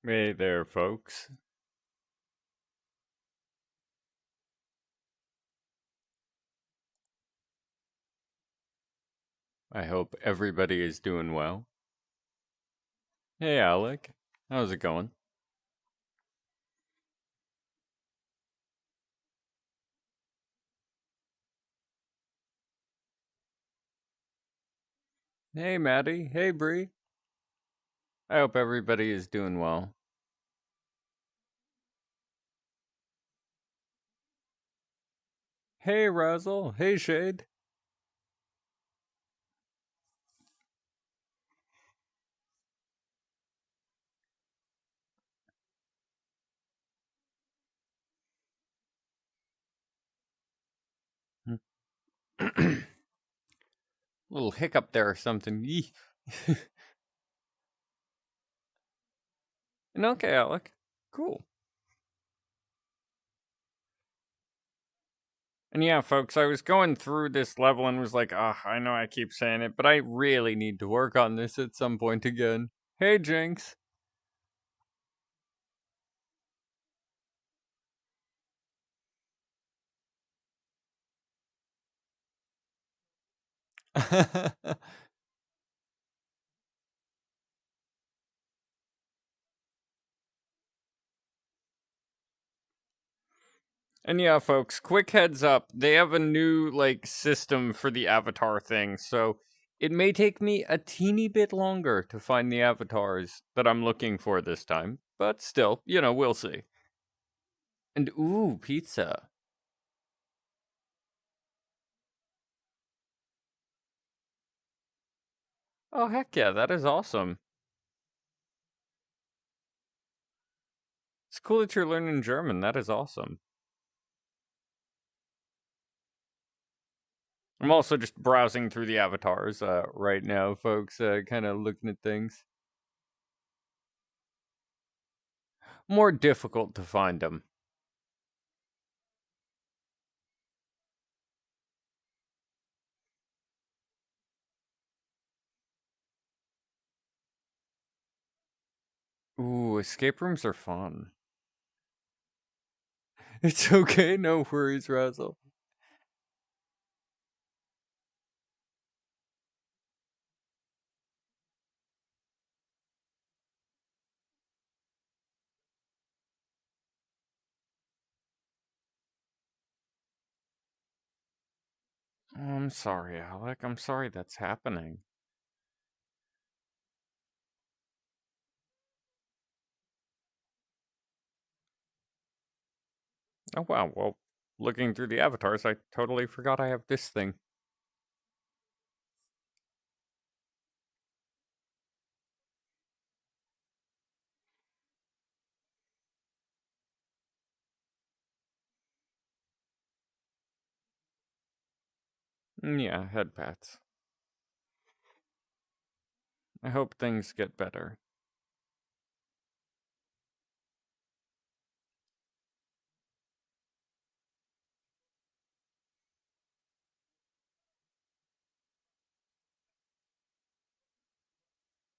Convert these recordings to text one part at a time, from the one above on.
Hey there, folks. I hope everybody is doing well. Hey, Alec. How's it going? Hey, Maddie. Hey, Bree. I hope everybody is doing well. Hey, Razzle. Hey, Shade. Little hiccup there or something. Yee. And okay, Alec. Cool. And yeah, folks, I was going through this level and was like, I know I keep saying it, but I really need to work on this at some point again. Hey, Jinx. And yeah, folks, quick heads up. They have a new system for the avatar thing, so it may take me a teeny bit longer to find the avatars that I'm looking for this time, but still, we'll see. And ooh, pizza. Oh heck yeah, that is awesome. It's cool that you're learning German. That is awesome. I'm also just browsing through the avatars right now, folks, kind of looking at things. More difficult to find them. Ooh, escape rooms are fun. It's okay, no worries, Razzle. Oh, I'm sorry, Alec. I'm sorry that's happening. Oh, wow. Well, looking through the avatars, I totally forgot I have this thing. Yeah, head pats. I hope things get better.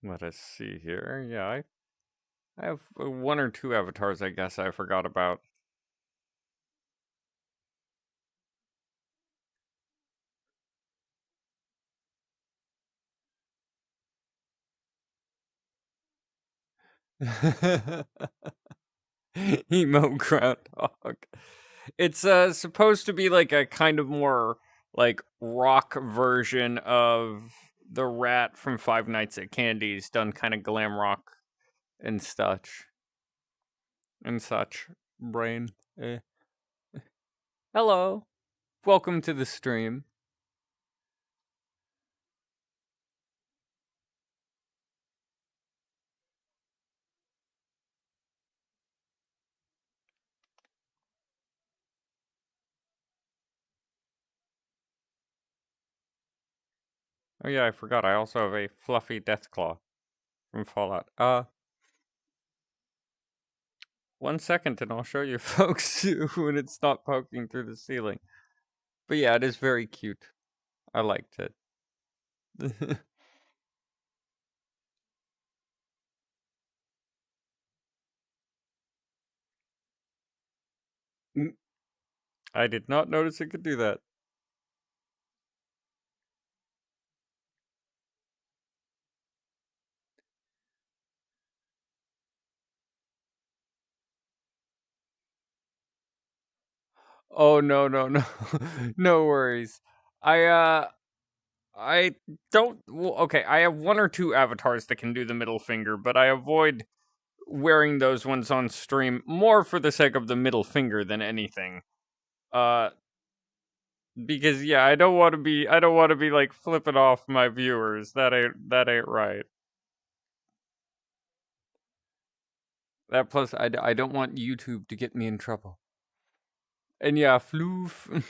Let us see here. Yeah, I have one or two avatars I guess I forgot about. Emo groundhog. It's supposed to be like a kind of more like rock version of the rat from Five Nights at Candy's, done kind of glam rock and such. And such. Brain. Eh. Hello. Welcome to the stream. Oh yeah, I forgot. I also have a fluffy Deathclaw from Fallout. 1 second and I'll show you folks when it's not poking through the ceiling. But yeah, it is very cute. I liked it. I did not notice it could do that. Oh no, no, no. No worries. I I don't well, okay, I have one or two avatars that can do the middle finger, but I avoid wearing those ones on stream more for the sake of the middle finger than anything. Uh because yeah, I don't want to be like flipping off my viewers. That ain't right. That plus I don't want YouTube to get me in trouble. And yeah, floof.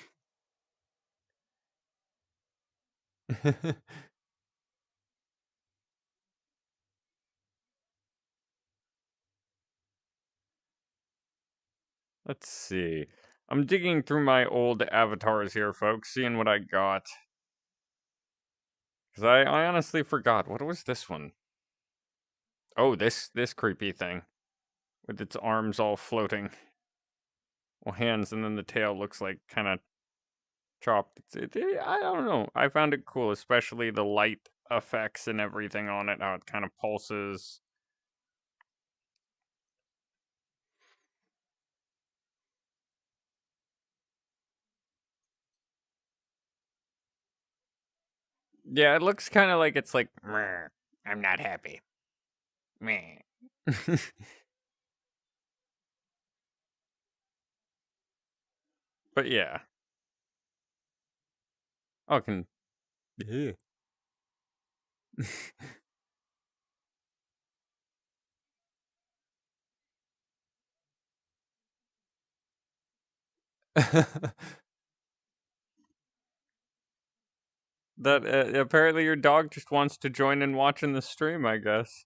Let's see. I'm digging through my old avatars here, folks, seeing what I got. Because I honestly forgot. What was this one? Oh, this creepy thing. With its arms all floating. Well, hands, and then the tail looks like kind of chopped. I don't know. I found it cool, especially the light effects and everything on it, how it kind of pulses. Yeah, it looks kind of like it's like, "Meh, I'm not happy. Meh." But yeah. Oh, can. Yeah. That apparently your dog just wants to join in watching the stream, I guess.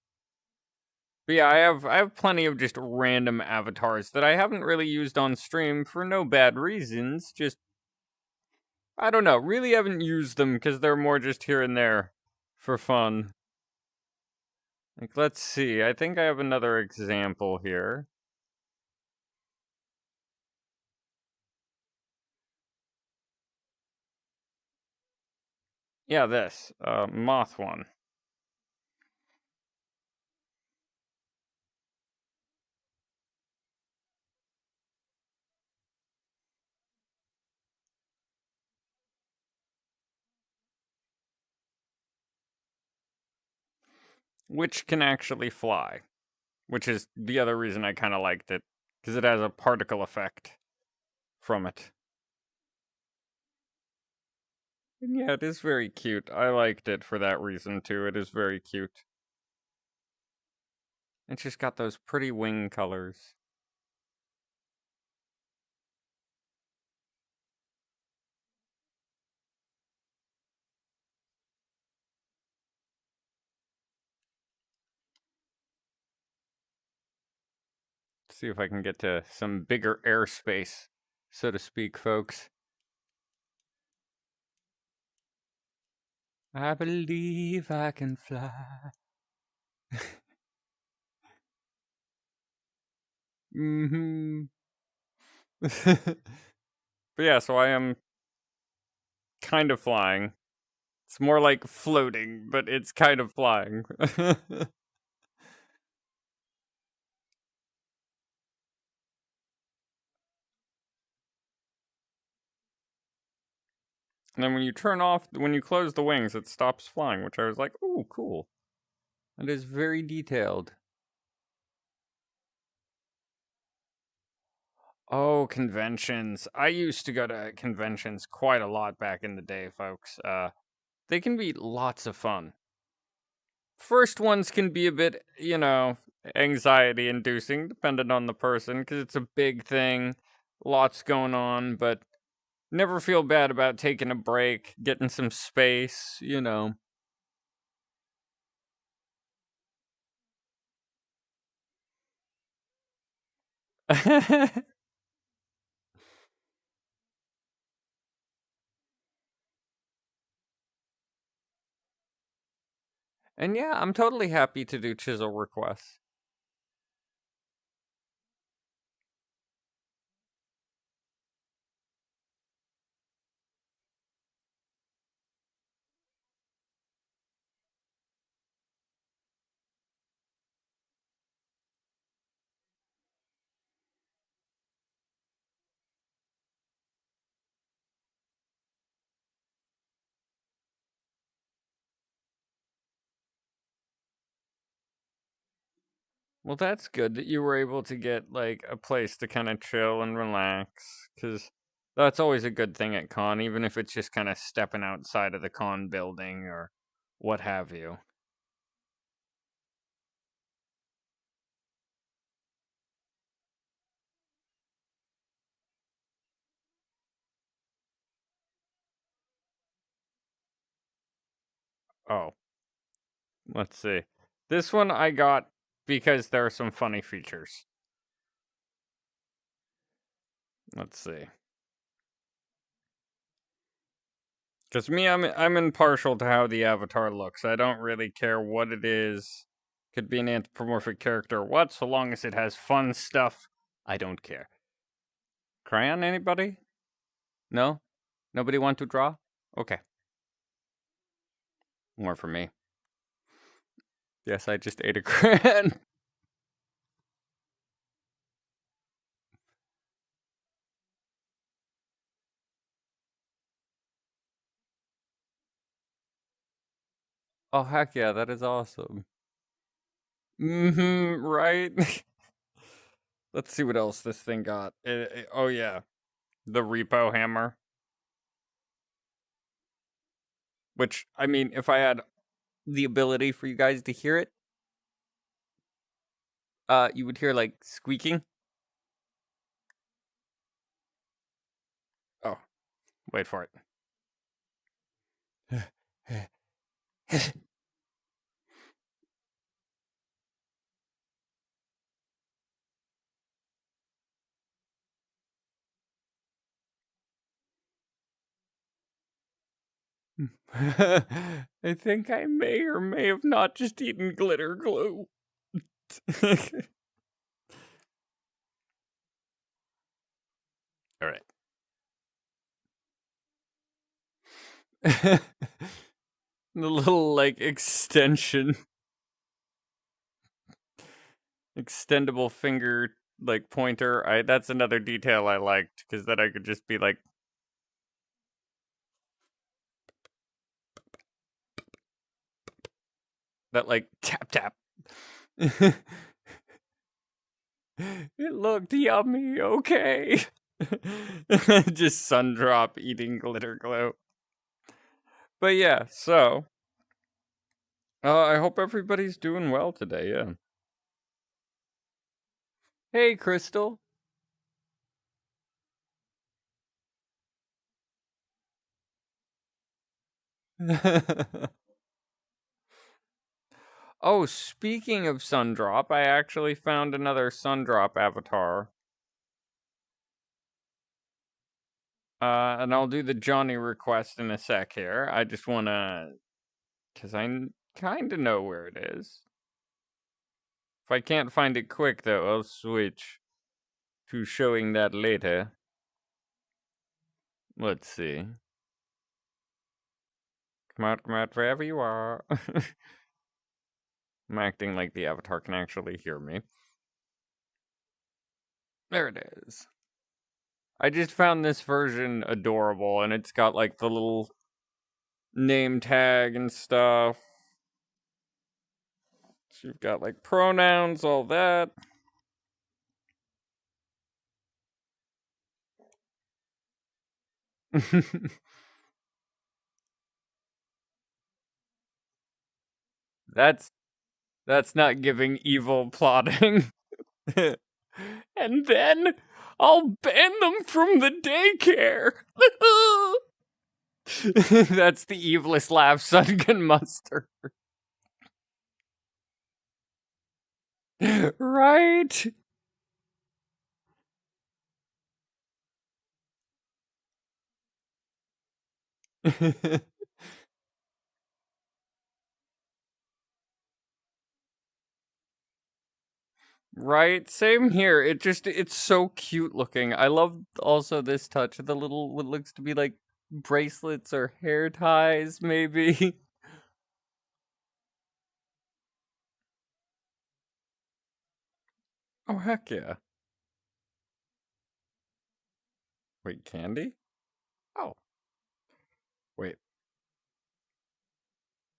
But yeah, I have plenty of just random avatars that I haven't really used on stream for no bad reasons. Just I don't know, really haven't used them because they're more just here and there for fun. Like, let's see. I think I have another example here. Yeah, this moth one, which can actually fly, which is the other reason I kind of liked it because it has a particle effect from it. And yeah, it is very cute. I liked it for that reason too. It is very cute. It's just got those pretty wing colors. Let's see if I can get to some bigger airspace, so to speak, folks. I believe I can fly. Mm-hmm. But yeah, so I am kind of flying. It's more like floating, but it's kind of flying. And then when you close the wings, it stops flying, which I was like, ooh, cool. It is very detailed. Oh, conventions. I used to go to conventions quite a lot back in the day, folks. They can be lots of fun. First ones can be a bit, anxiety inducing, depending on the person, because it's a big thing, lots going on, but never feel bad about taking a break, getting some space. And yeah, I'm totally happy to do chisel requests. Well, that's good that you were able to get like a place to kind of chill and relax, because that's always a good thing at con, even if it's just kind of stepping outside of the con building or what have you. Oh, let's see. This one I got because there are some funny features. Let's see. Because me, I'm impartial to how the avatar looks. I don't really care what it is. Could be an anthropomorphic character or what, so long as it has fun stuff. I don't care. Crayon, anybody? No? Nobody want to draw? Okay. More for me. Yes, I just ate a crayon. Oh, heck yeah, that is awesome. Mm-hmm, right? Let's see what else this thing got. Oh, yeah. The repo hammer. Which, I mean, if I had the ability for you guys to hear it, you would hear, like, squeaking. Oh, wait for it. I think I may or may have not just eaten glitter glue. All right. The little like extension, extendable finger like pointer. That's another detail I liked, because then I could just be like, that like tap tap. It looked yummy. Okay. Just Sundrop eating glitter glue. But yeah, so I hope everybody's doing well today. Yeah. Hey, Crystal. Oh, speaking of Sundrop, I actually found another Sundrop avatar. And I'll do the Johnny request in a sec here. I just wanna, because I kind of know where it is. If I can't find it quick, though, I'll switch to showing that later. Let's see. Come out, wherever you are. I'm acting like the avatar can actually hear me. There it is. I just found this version adorable, and it's got like the little name tag and stuff. So you've got like pronouns, all that. That's not giving evil plotting. And then I'll ban them from the daycare. That's the evilest laugh Sun can muster. Right? Right? Same here. It's so cute looking. I love also this touch of the little, what looks to be like bracelets or hair ties, maybe. Oh, heck yeah. Wait, candy? Oh, wait.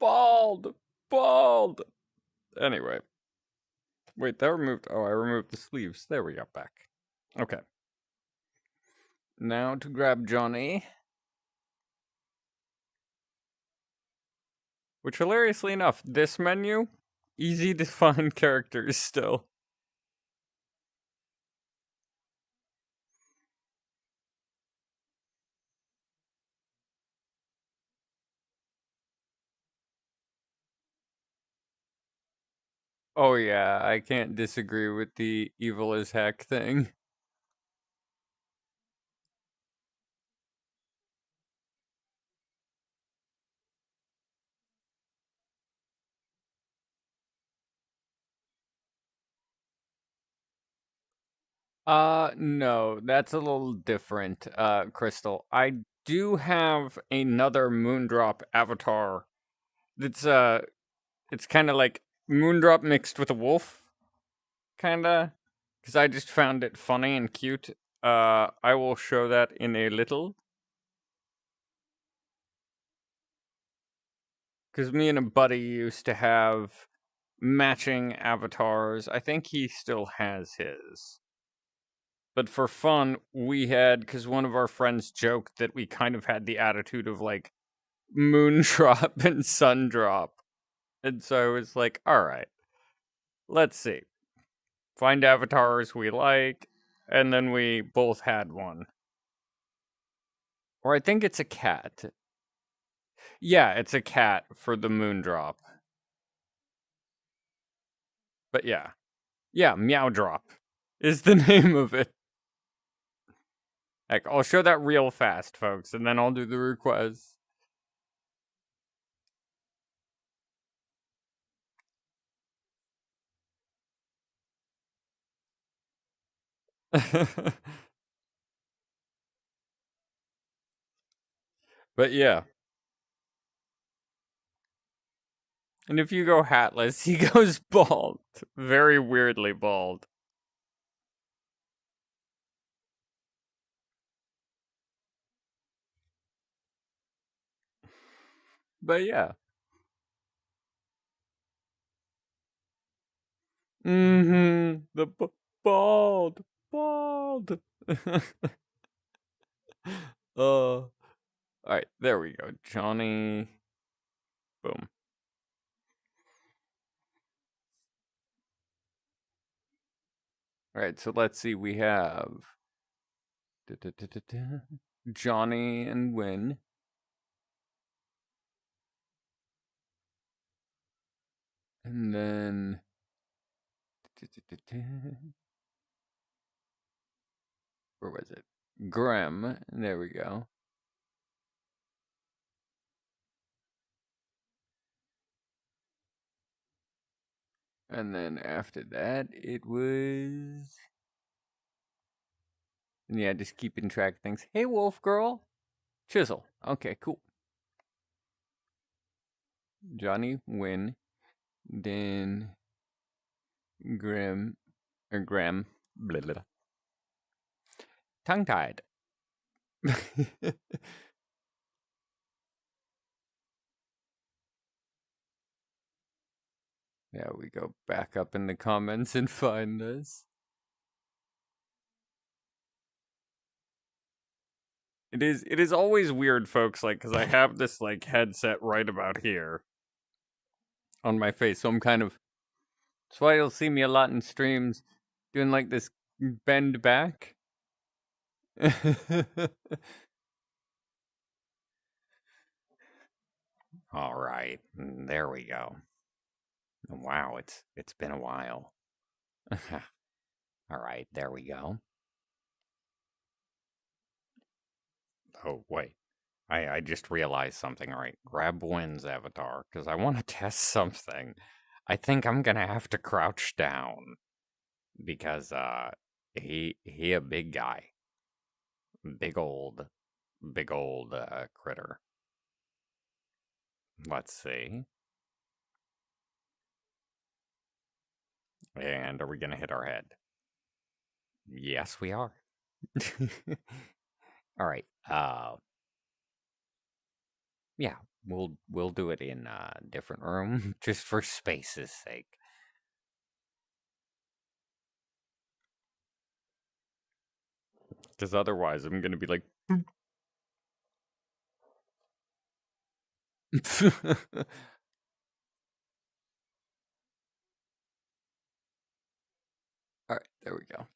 Bald! Bald! Anyway. Wait, that removed. Oh, I removed the sleeves. There we go. Back. Okay. Now to grab Johnny. Which, hilariously enough, this menu, easy to find characters still. Oh yeah, I can't disagree with the evil as heck thing. No, that's a little different, Crystal. I do have another Moondrop avatar that's, it's kind of like Moondrop mixed with a wolf, kinda. Because I just found it funny and cute. I will show that in a little. Because me and a buddy used to have matching avatars. I think he still has his. But for fun, we had, because one of our friends joked that we kind of had the attitude of like Moondrop and Sundrop. And so I was like, alright, let's see. Find avatars we like, and then we both had one. Or I think it's a cat. Yeah, it's a cat for the Moondrop. But yeah. Yeah, Meowdrop is the name of it. Like, I'll show that real fast, folks, and then I'll do the request. But yeah. And if you go hatless, he goes bald. Very weirdly bald. But yeah. Mm-hmm. The bald. Bald. Alright, there we go. Johnny. Boom. Alright, so let's see. We have Johnny and Win. And then where was it? Grem. There we go. And then after that, it was. Yeah, just keeping track of things. Hey, Wolf Girl. Chisel. Okay, cool. Johnny, Win. Then Grim. Or Graham. Blah, blah, blah. Tongue tied. Yeah, we go back up in the comments and find this. It is always weird, folks, like, because I have this, like, headset right about here on my face, so I'm kind of. That's why you'll see me a lot in streams doing, like, this bend back. All right, there we go. Wow, it's been a while. All right, there we go. Oh wait, I just realized something. All right, grab Wynn's avatar because I want to test something. I think I'm gonna have to crouch down because he a big guy, big old critter. Let's see. And are we gonna hit our head? Yes, we are. All right. Yeah, we'll do it in a different room just for space's sake. Because otherwise, I'm gonna be like. All right, there we go.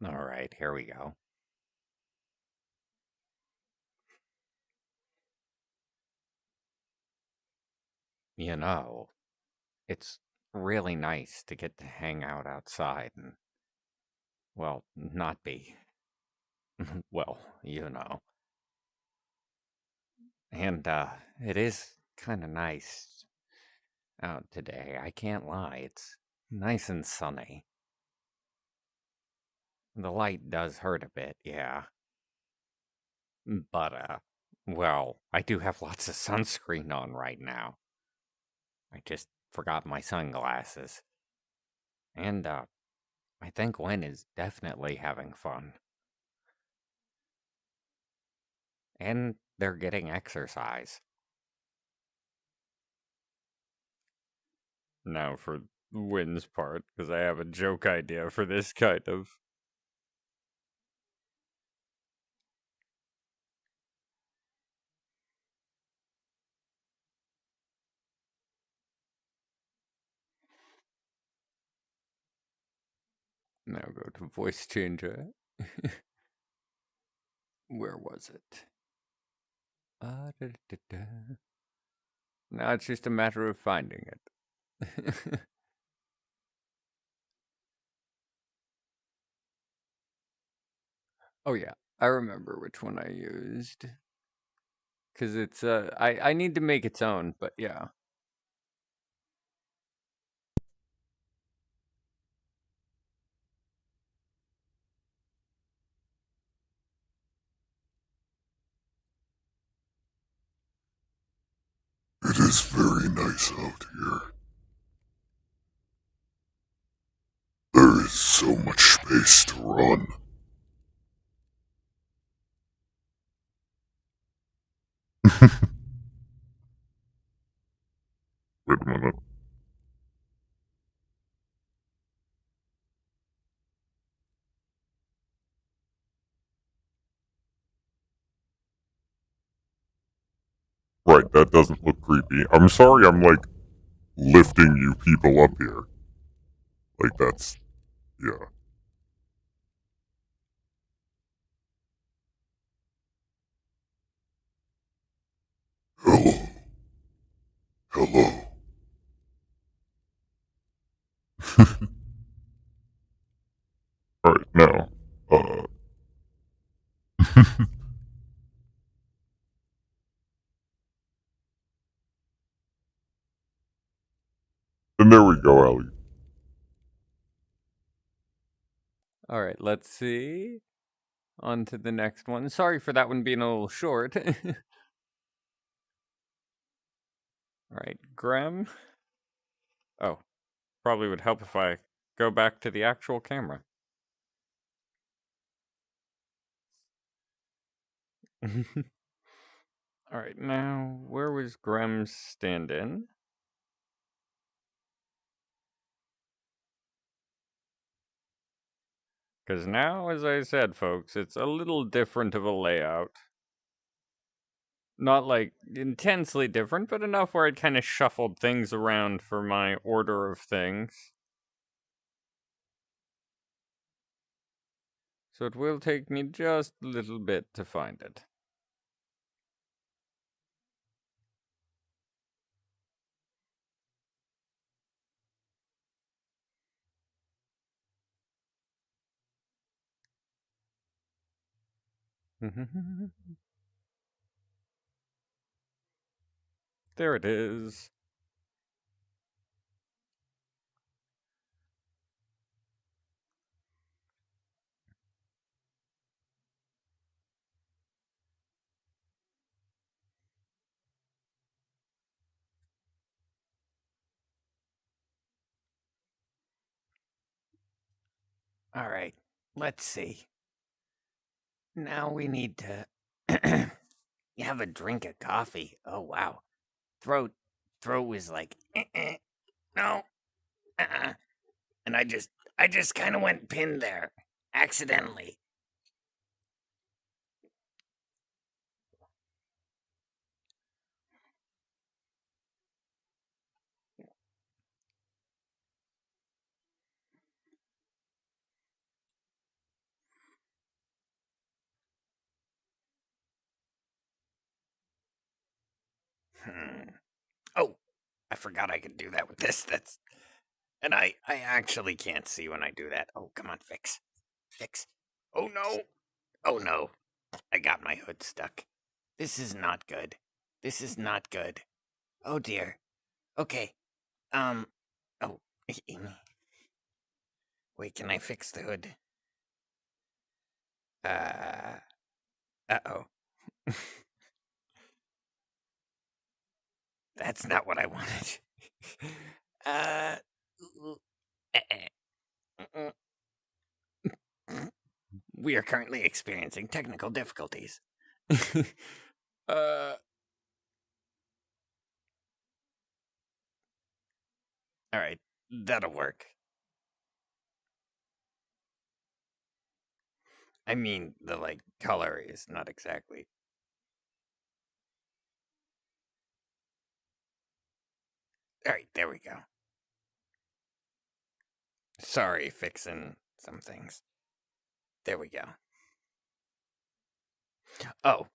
All right, here we go. You know, it's really nice to get to hang out outside and, well, not be. Well, you know. And it is kind of nice out today. I can't lie. It's nice and sunny. The light does hurt a bit, yeah. But well, I do have lots of sunscreen on right now. I just forgot my sunglasses. And I think Gwen is definitely having fun. And they're getting exercise. Now for Wynn's part, because I have a joke idea for this kind of. Now go to voice changer. Where was it? Da, da, da. Now it's just a matter of finding it. Oh yeah, I remember which one I used. Cause it's I need to make its own, but yeah. It is very nice out here. There is so much space to run. Wait a minute. Right, that doesn't look creepy. I'm sorry I'm like lifting you people up here. Like that's yeah. Hello. Hello. Alright, now. And there we go, Ellie. All right, let's see. On to the next one. Sorry for that one being a little short. All right, Graham. Oh, probably would help if I go back to the actual camera. All right, now where was Graham's stand-in? Because now, as I said, folks, it's a little different of a layout. Not like intensely different, but enough where it kind of shuffled things around for my order of things. So it will take me just a little bit to find it. There it is. All right, let's see. Now we need to have a drink of coffee. Oh wow, throat was like no, and I just kind of went pinned there accidentally. Hmm. Oh, I forgot I could do that with this. And I actually can't see when I do that. Oh, come on, fix. Fix. Oh no. Oh no. I got my hood stuck. This is not good. This is not good. Oh dear. Okay. Um oh wait, can I fix the hood? Uh uh-oh. That's not what I wanted. uh we are currently experiencing technical difficulties. uh All right, that'll work. I mean, the like color is not exactly. All right, there we go. Sorry, fixing some things. There we go. Oh,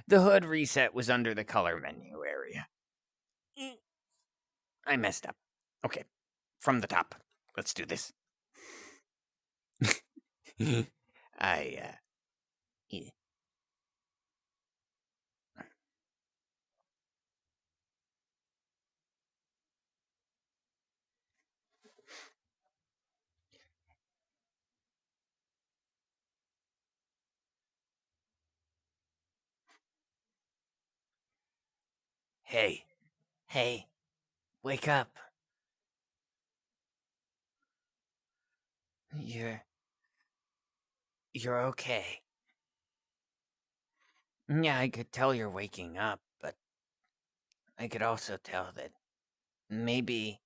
the hood reset was under the color menu area. I messed up. Okay, from the top. Let's do this. I, yeah. Hey, hey, wake up. You're okay. Yeah, I could tell you're waking up, but I could also tell that maybe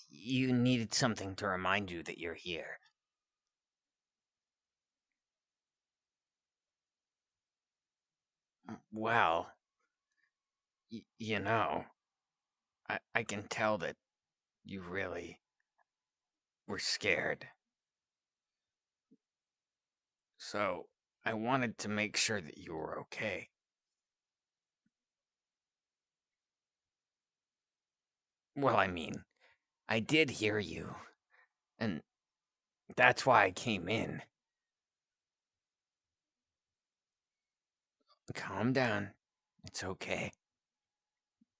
you needed something to remind you that you're here. Well, you know, I can tell that you really were scared. So, I wanted to make sure that you were okay. Well, I mean, I did hear you, and that's why I came in. Calm down. It's okay.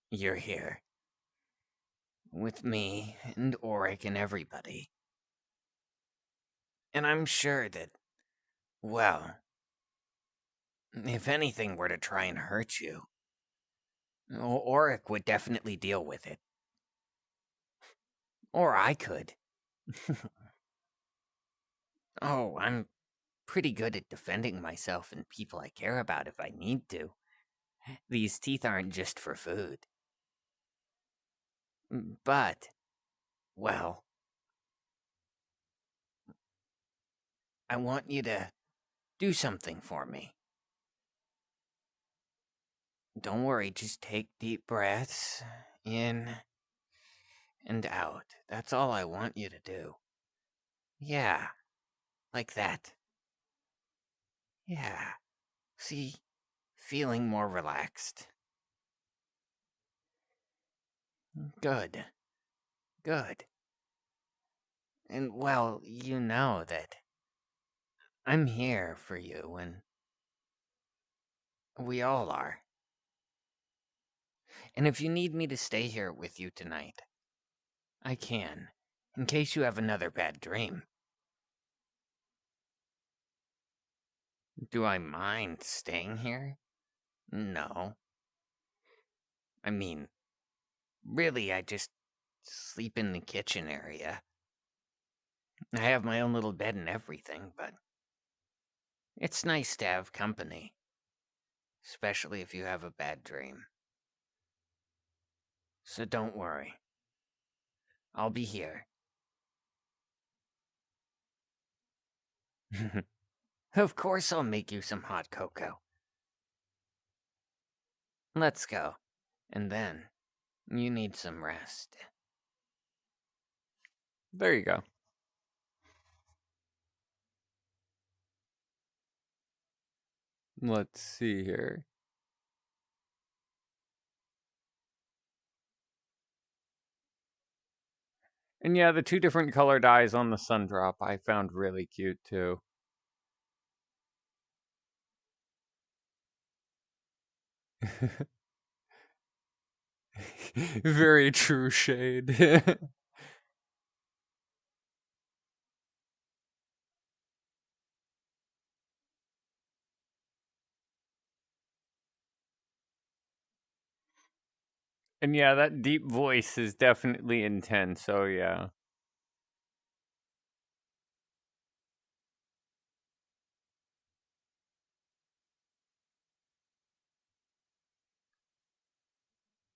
You're here. With me and Auric and everybody. And I'm sure that, well, if anything were to try and hurt you, Auric would definitely deal with it. Or I could. Oh, I'm pretty good at defending myself and people I care about if I need to. These teeth aren't just for food. But, well, I want you to do something for me. Don't worry, just take deep breaths in and out. That's all I want you to do. Yeah, like that. Yeah. See, feeling more relaxed. Good. Good. And well, you know that I'm here for you, and we all are. And if you need me to stay here with you tonight, I can, in case you have another bad dream. Do I mind staying here? No. I mean, really, I just sleep in the kitchen area. I have my own little bed and everything, but it's nice to have company, especially if you have a bad dream. So don't worry. I'll be here. Of course I'll make you some hot cocoa. Let's go. And then, you need some rest. There you go. Let's see here. And yeah, the two different color dyes on the sun drop I found really cute too. Very true shade. And yeah, that deep voice is definitely intense, so yeah.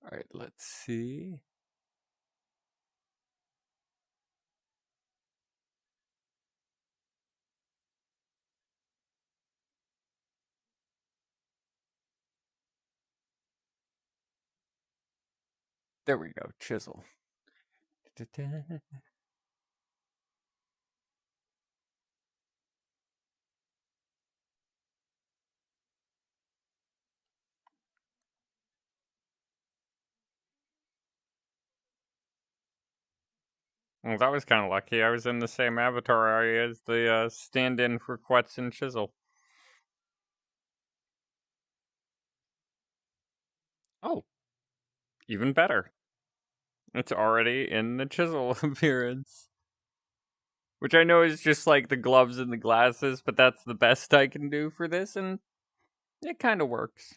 Alright, let's see. There we go, chisel. Well, that was kind of lucky. I was in the same avatar area as the stand-in for Quetz and Chisel. Oh, even better. It's already in the Chisel appearance. Which I know is just like the gloves and the glasses, but that's the best I can do for this, and it kind of works.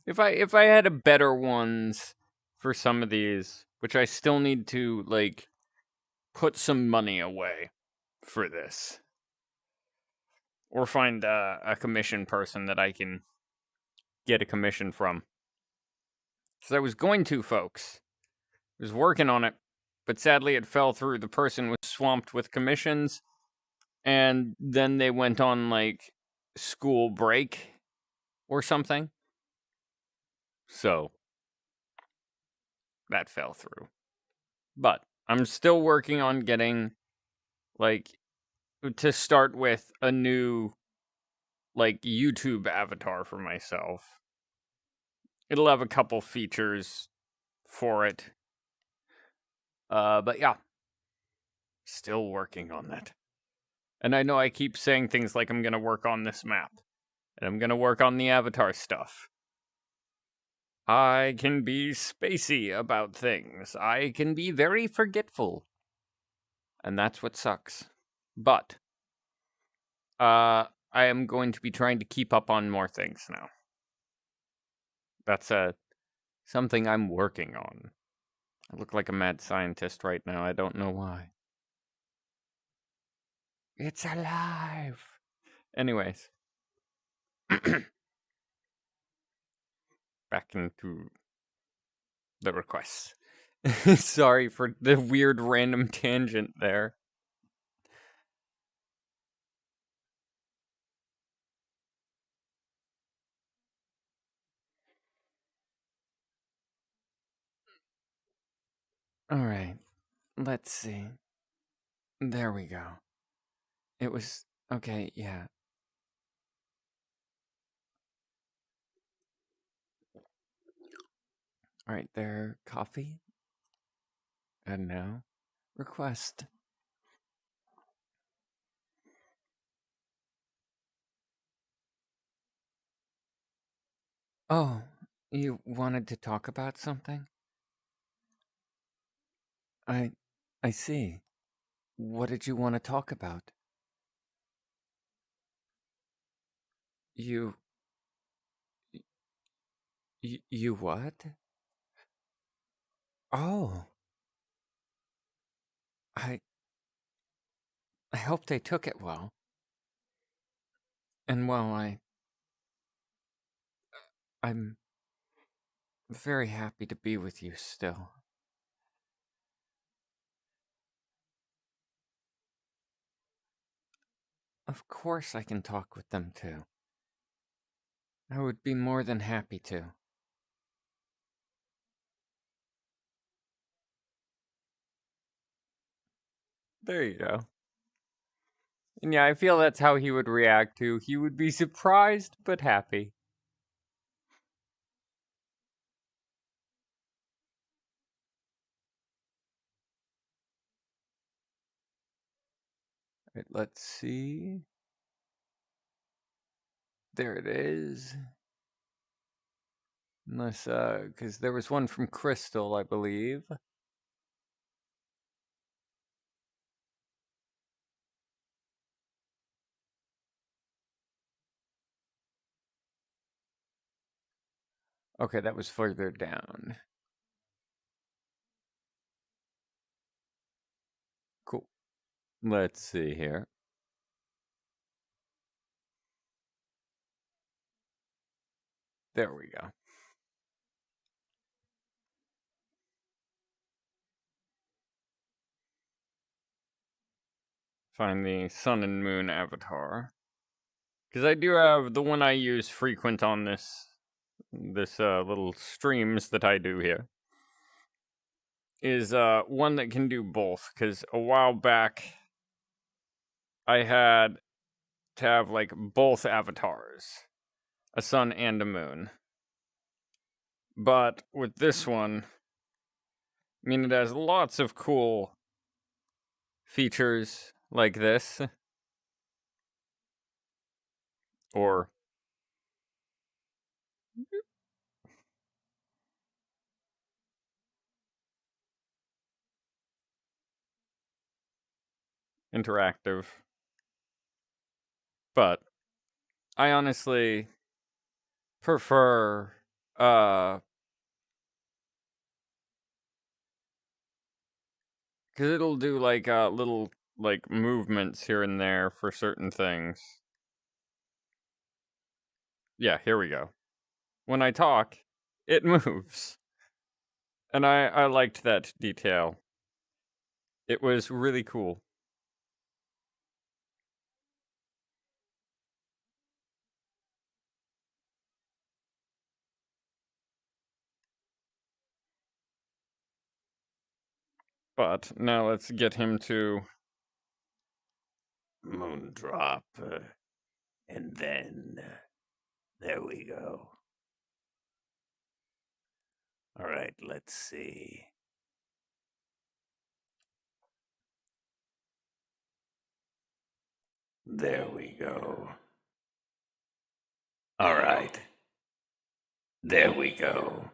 If I had a better ones for some of these, which I still need to like put some money away for this, or find a commission person that I can get a commission from. Because I was going to, folks. I was working on it, but sadly it fell through. The person was swamped with commissions, and then they went on like school break or something. So that fell through. But I'm still working on getting like to start with a new like YouTube avatar for myself. It'll have a couple features for it. But yeah. Still working on that. And I know I keep saying things like I'm going to work on this map. And I'm going to work on the avatar stuff. I can be spacey about things. I can be very forgetful. And that's what sucks. But I am going to be trying to keep up on more things now. That's something I'm working on. I look like a mad scientist right now. I don't know why. It's alive. Anyways. Back into the requests. Sorry for the weird random tangent there. Alright. Let's see. There we go. It was... Okay, yeah. Alright, there. Coffee. And now, request. Oh, you wanted to talk about something? I see. What did you want to talk about? You... You what? Oh. I hope they took it well. And well, I'm very happy to be with you still. Of course I can talk with them too. I would be more than happy to. There you go. And yeah, I feel that's how he would react too. He would be surprised but happy. Right, let's see. There it is. Unless, because there was one from Crystal, I believe. Okay, that was further down. Cool. Let's see here. There we go. Find the sun and moon avatar. Because I do have the one I use frequent on this little streams that I do here. Is one that can do both. Because a while back I had to have like both avatars, a sun and a moon. But with this one, I mean, it has lots of cool features like this. Or interactive. But I honestly prefer because it'll do like little like movements here and there for certain things. Yeah, here we go. When I talk, it moves. And I liked that detail. It was really cool. But now let's get him to Moondrop. And then there we go. All right, let's see. There we go. All right. There we go.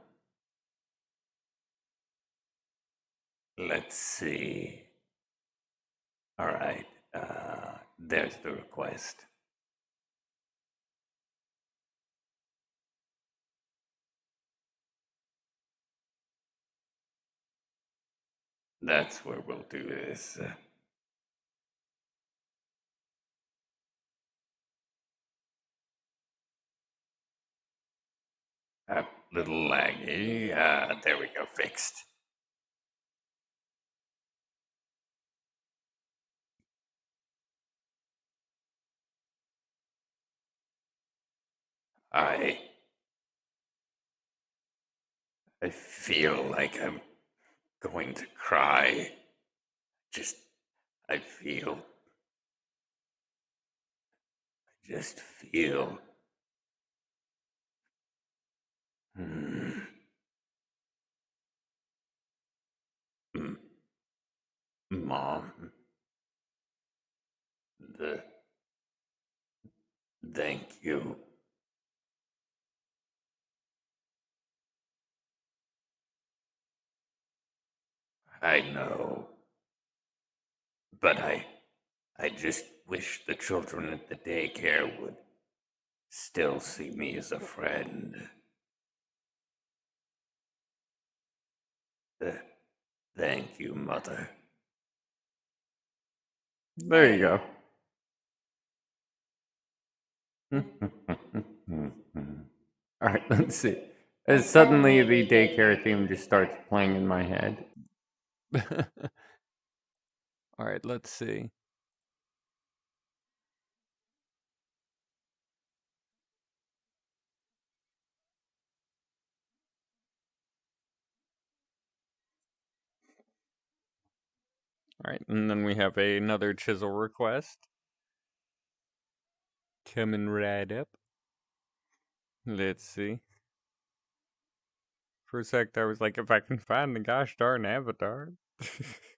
Let's see. All right. There's the request. That's where we'll do this. A little laggy. There we go. Fixed. I feel like I'm going to cry. I just feel. Mm, mm, Mom, the thank you. I know, but I just wish the children at the daycare would still see me as a friend. Thank you, Mother. There you go. All right, let's see. Suddenly, the daycare theme just starts playing in my head. All right, let's see. All right, and then we have another chisel request. Coming right up. Let's see. For a sec, I was like, if I can find the gosh darn avatar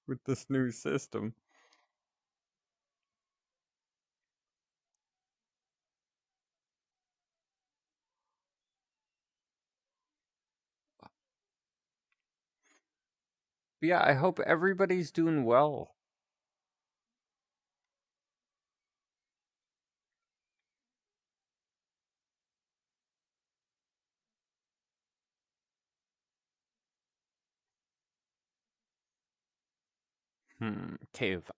with this new system. But yeah, I hope everybody's doing well. Cave.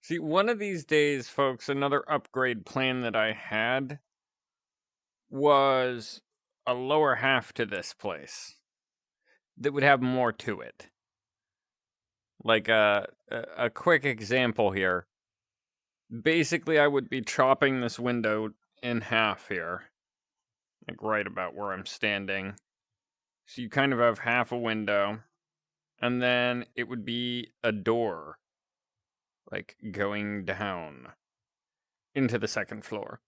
See, one of these days, folks, another upgrade plan that I had was a lower half to this place that would have more to it. Like a quick example here. Basically, I would be chopping this window in half here, like right about where I'm standing. So you kind of have half a window, and then it would be a door, like going down into the second floor,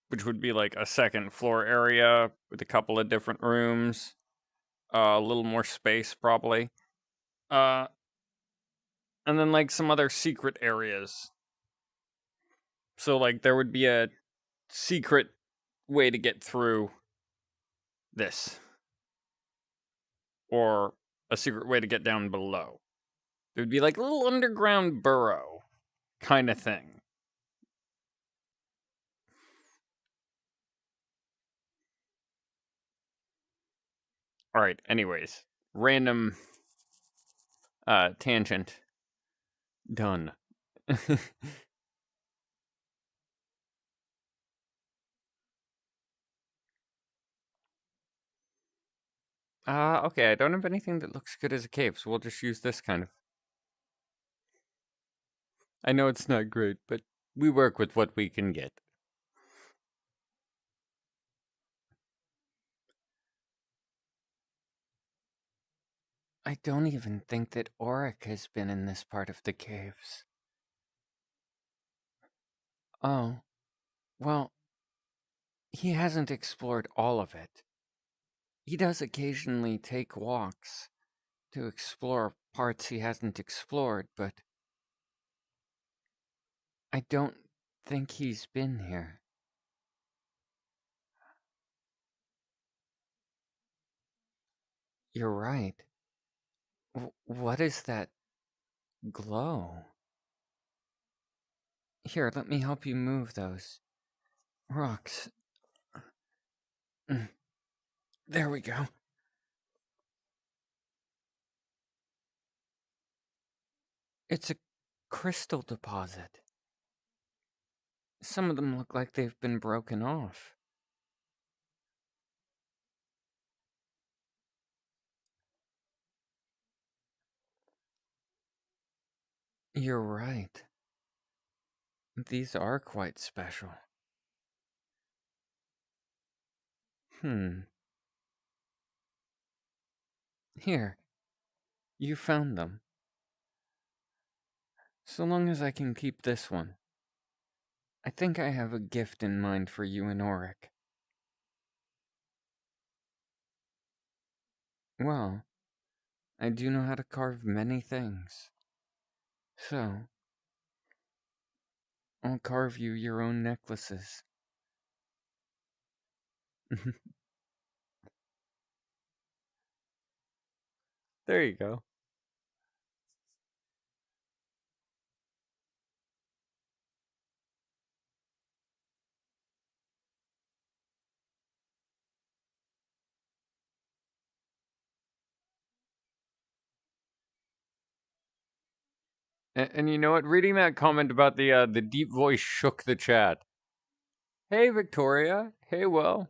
which would be like a second floor area with a couple of different rooms, a little more space probably, and then like some other secret areas. So like there would be a secret way to get through this, or a secret way to get down below. It would be like a little underground burrow kind of thing. All right, anyways, random tangent done. Okay, I don't have anything that looks good as a cave, so we'll just use this kind of. I know it's not great, but we work with what we can get. I don't even think that Auric has been in this part of the caves. Oh, well, he hasn't explored all of it. He does occasionally take walks to explore parts he hasn't explored, but I don't think he's been here. You're right. What is that glow? Here, let me help you move those rocks. There we go. It's a crystal deposit. Some of them look like they've been broken off. You're right. These are quite special. Here, you found them. So long as I can keep this one. I think I have a gift in mind for you and Auric. Well, I do know how to carve many things. So, I'll carve you your own necklaces. There you go. And you know what? Reading that comment about the deep voice shook the chat. Hey, Victoria. Hey, Will.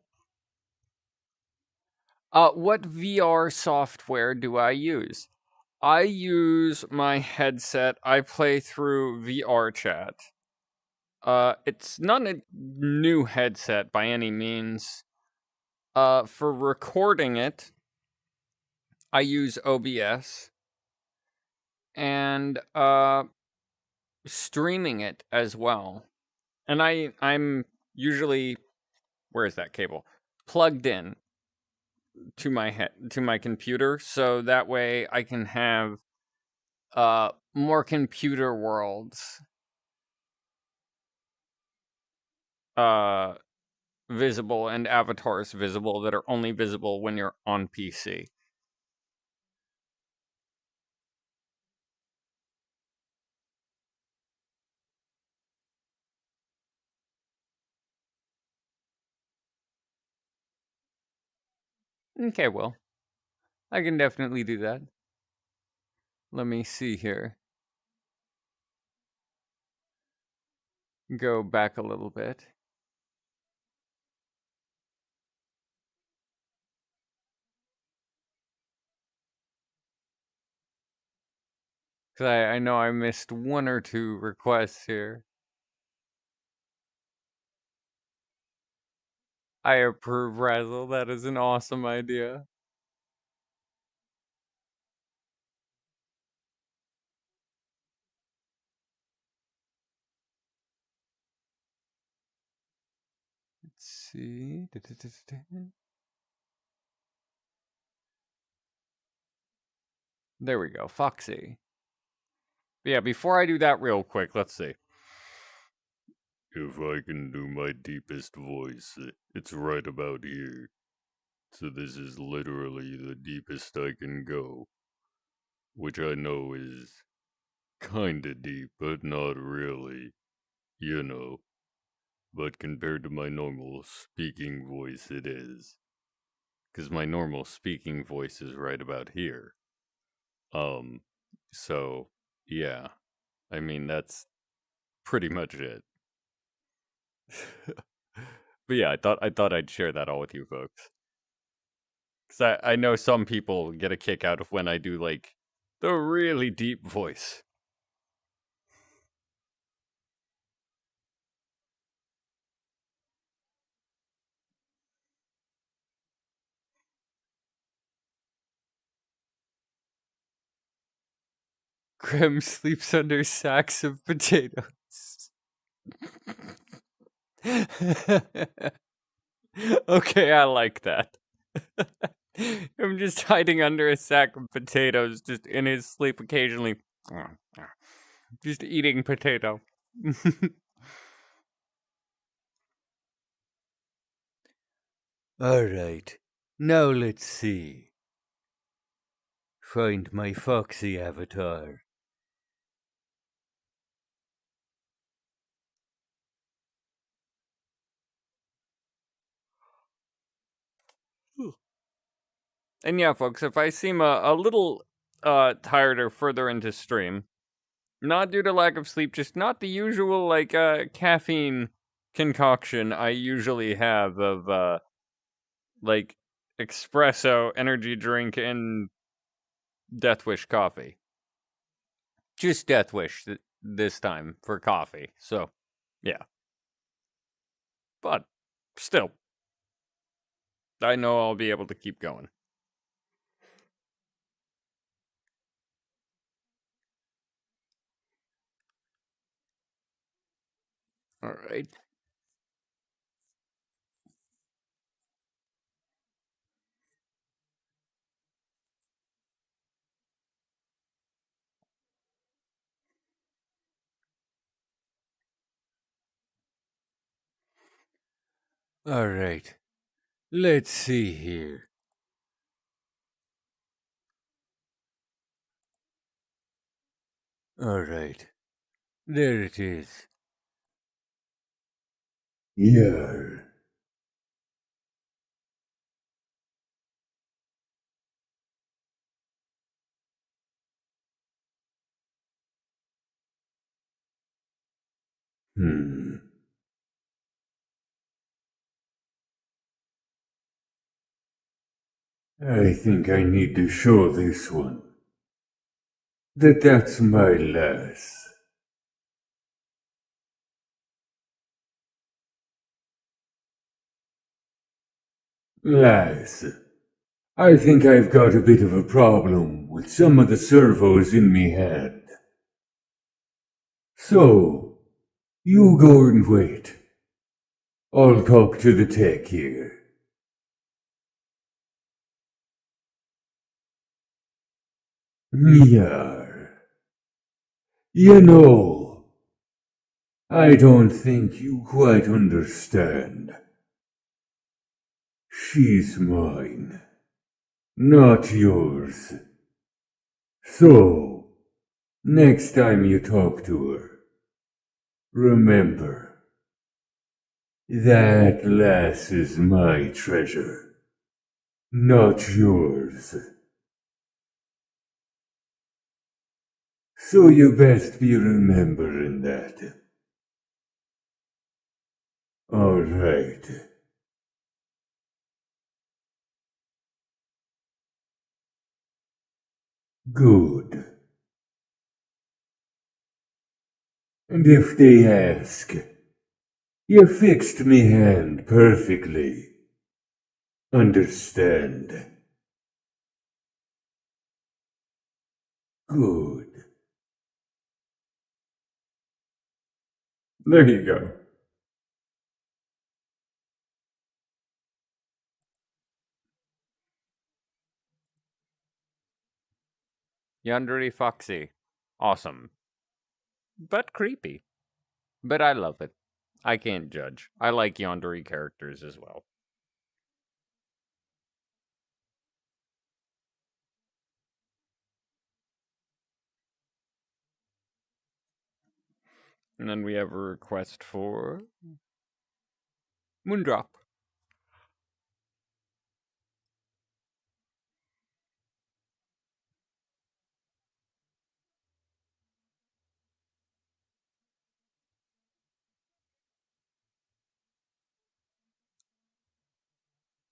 What VR software do I use? I use my headset. I play through VR chat. It's not a new headset by any means. For recording it, I use OBS, and streaming it as well. And I'm usually, where is that cable? Plugged in to my computer, so that way I can have more computer worlds uh visible and avatars visible that are only visible when you're on PC. Okay, well, I can definitely do that. Let me see here. Go back a little bit. Cause I know I missed one or two requests here. I approve, Razzle. That is an awesome idea. Let's see. There we go, Foxy. But yeah, before I do that real quick, let's see. If I can do my deepest voice, it's right about here. So this is literally the deepest I can go. Which I know is kinda deep, but not really. You know. But compared to my normal speaking voice, it is. Because my normal speaking voice is right about here. So, yeah. I mean, that's pretty much it. But yeah, I thought I'd share that all with you folks. Because I know some people get a kick out of when I do, like, the really deep voice. Grim sleeps under sacks of potatoes. Okay, I like that. I'm just hiding under a sack of potatoes, just in his sleep occasionally. Just eating potato. Alright, now let's see. Find my Foxy avatar. And yeah, folks, if I seem a little tired or further into stream, not due to lack of sleep, just not the usual like caffeine concoction I usually have of like espresso, energy drink, and Death Wish coffee. Just Death Wish this time for coffee. So, yeah. But still, I know I'll be able to keep going. All right. All right. Let's see here. All right. There it is. Yeah. I think I need to show this one that's my lass. Lass, I think I've got a bit of a problem with some of the servos in me hand. So, you go and wait. I'll talk to the tech here. Yar. You know, I don't think you quite understand. She's mine, not yours. So, next time you talk to her, remember, that lass is my treasure, not yours. So you best be remembering that. All right. Good. And if they ask, you fixed me hand perfectly. Understand? Good. There you go. Yandere Foxy. Awesome. But creepy. But I love it. I can't judge. I like Yandere characters as well. And then we have a request for Moondrop.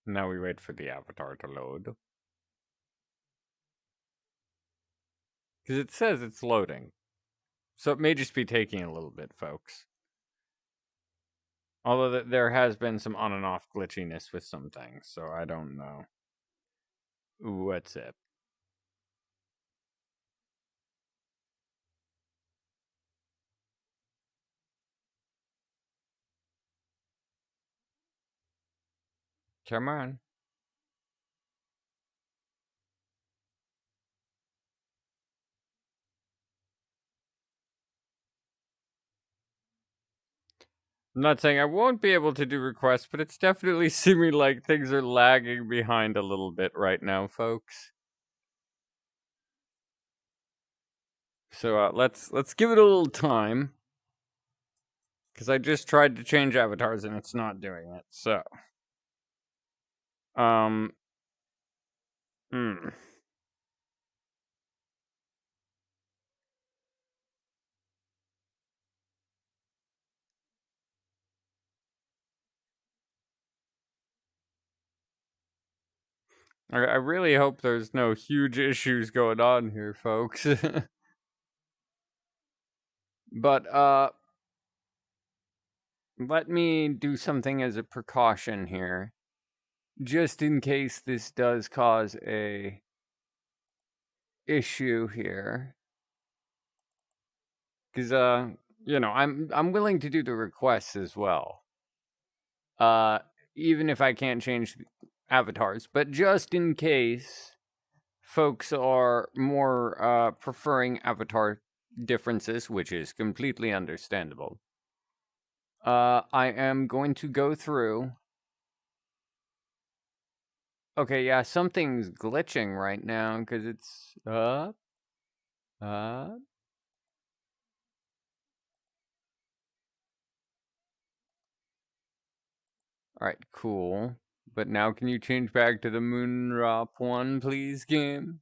Now we wait for the avatar to load. Because it says it's loading. So it may just be taking a little bit, folks. Although there has been some on and off glitchiness with some things, so I don't know. What's it? Come on. I'm not saying I won't be able to do requests, but it's definitely seeming like things are lagging behind a little bit right now, folks. So let's give it a little time, because I just tried to change avatars and it's not doing it. So, I really hope there's no huge issues going on here, folks. But let me do something as a precaution here, just in case this does cause a issue here. Because I'm willing to do the requests as well. Even if I can't change avatars, but just in case folks are more preferring avatar differences, which is completely understandable. I am going to go through. Okay, yeah, something's glitching right now because it's Alright, cool. But now can you change back to the Moondrop one, please, game?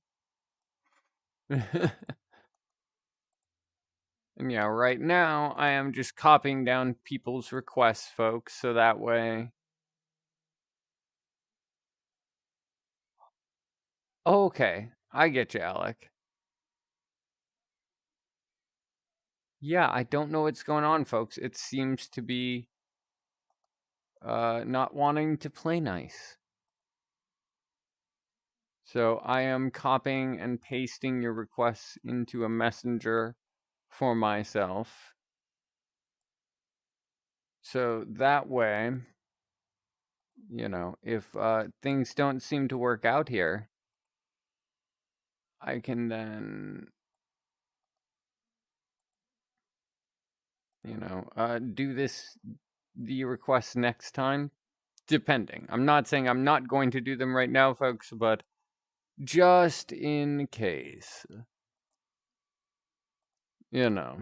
And yeah, right now I am just copying down people's requests, folks, so that way. Okay, I get you, Alec. Yeah, I don't know what's going on, folks. It seems to be not wanting to play nice. So I am copying and pasting your requests into a messenger for myself. So that way, if things don't seem to work out here, I can then, do the requests next time, depending. I'm not saying I'm not going to do them right now, folks, but just in case, you know.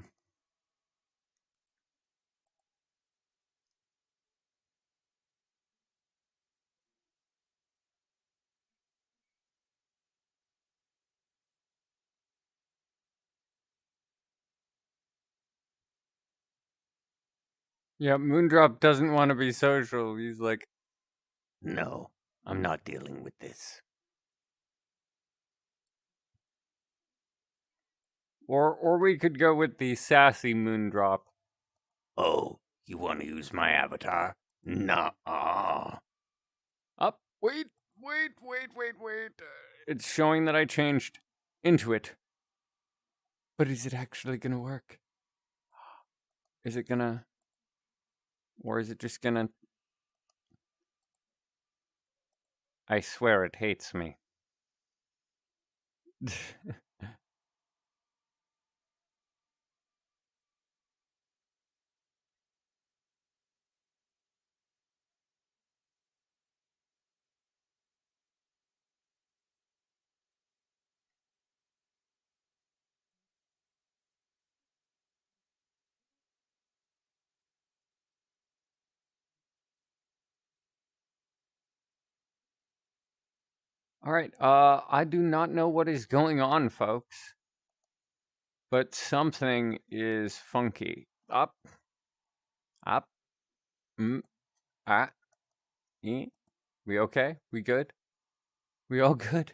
Yeah, Moondrop doesn't want to be social. He's like, no, I'm not dealing with this. Or we could go with the sassy Moondrop. Oh, you want to use my avatar? Nuh-uh. Up, wait. It's showing that I changed into it. But is it actually gonna work? Is it gonna... Or is it just gonna... I swear it hates me. Alright, I do not know what is going on, folks. But something is funky. Up. Ah. E. We okay? We good? We all good?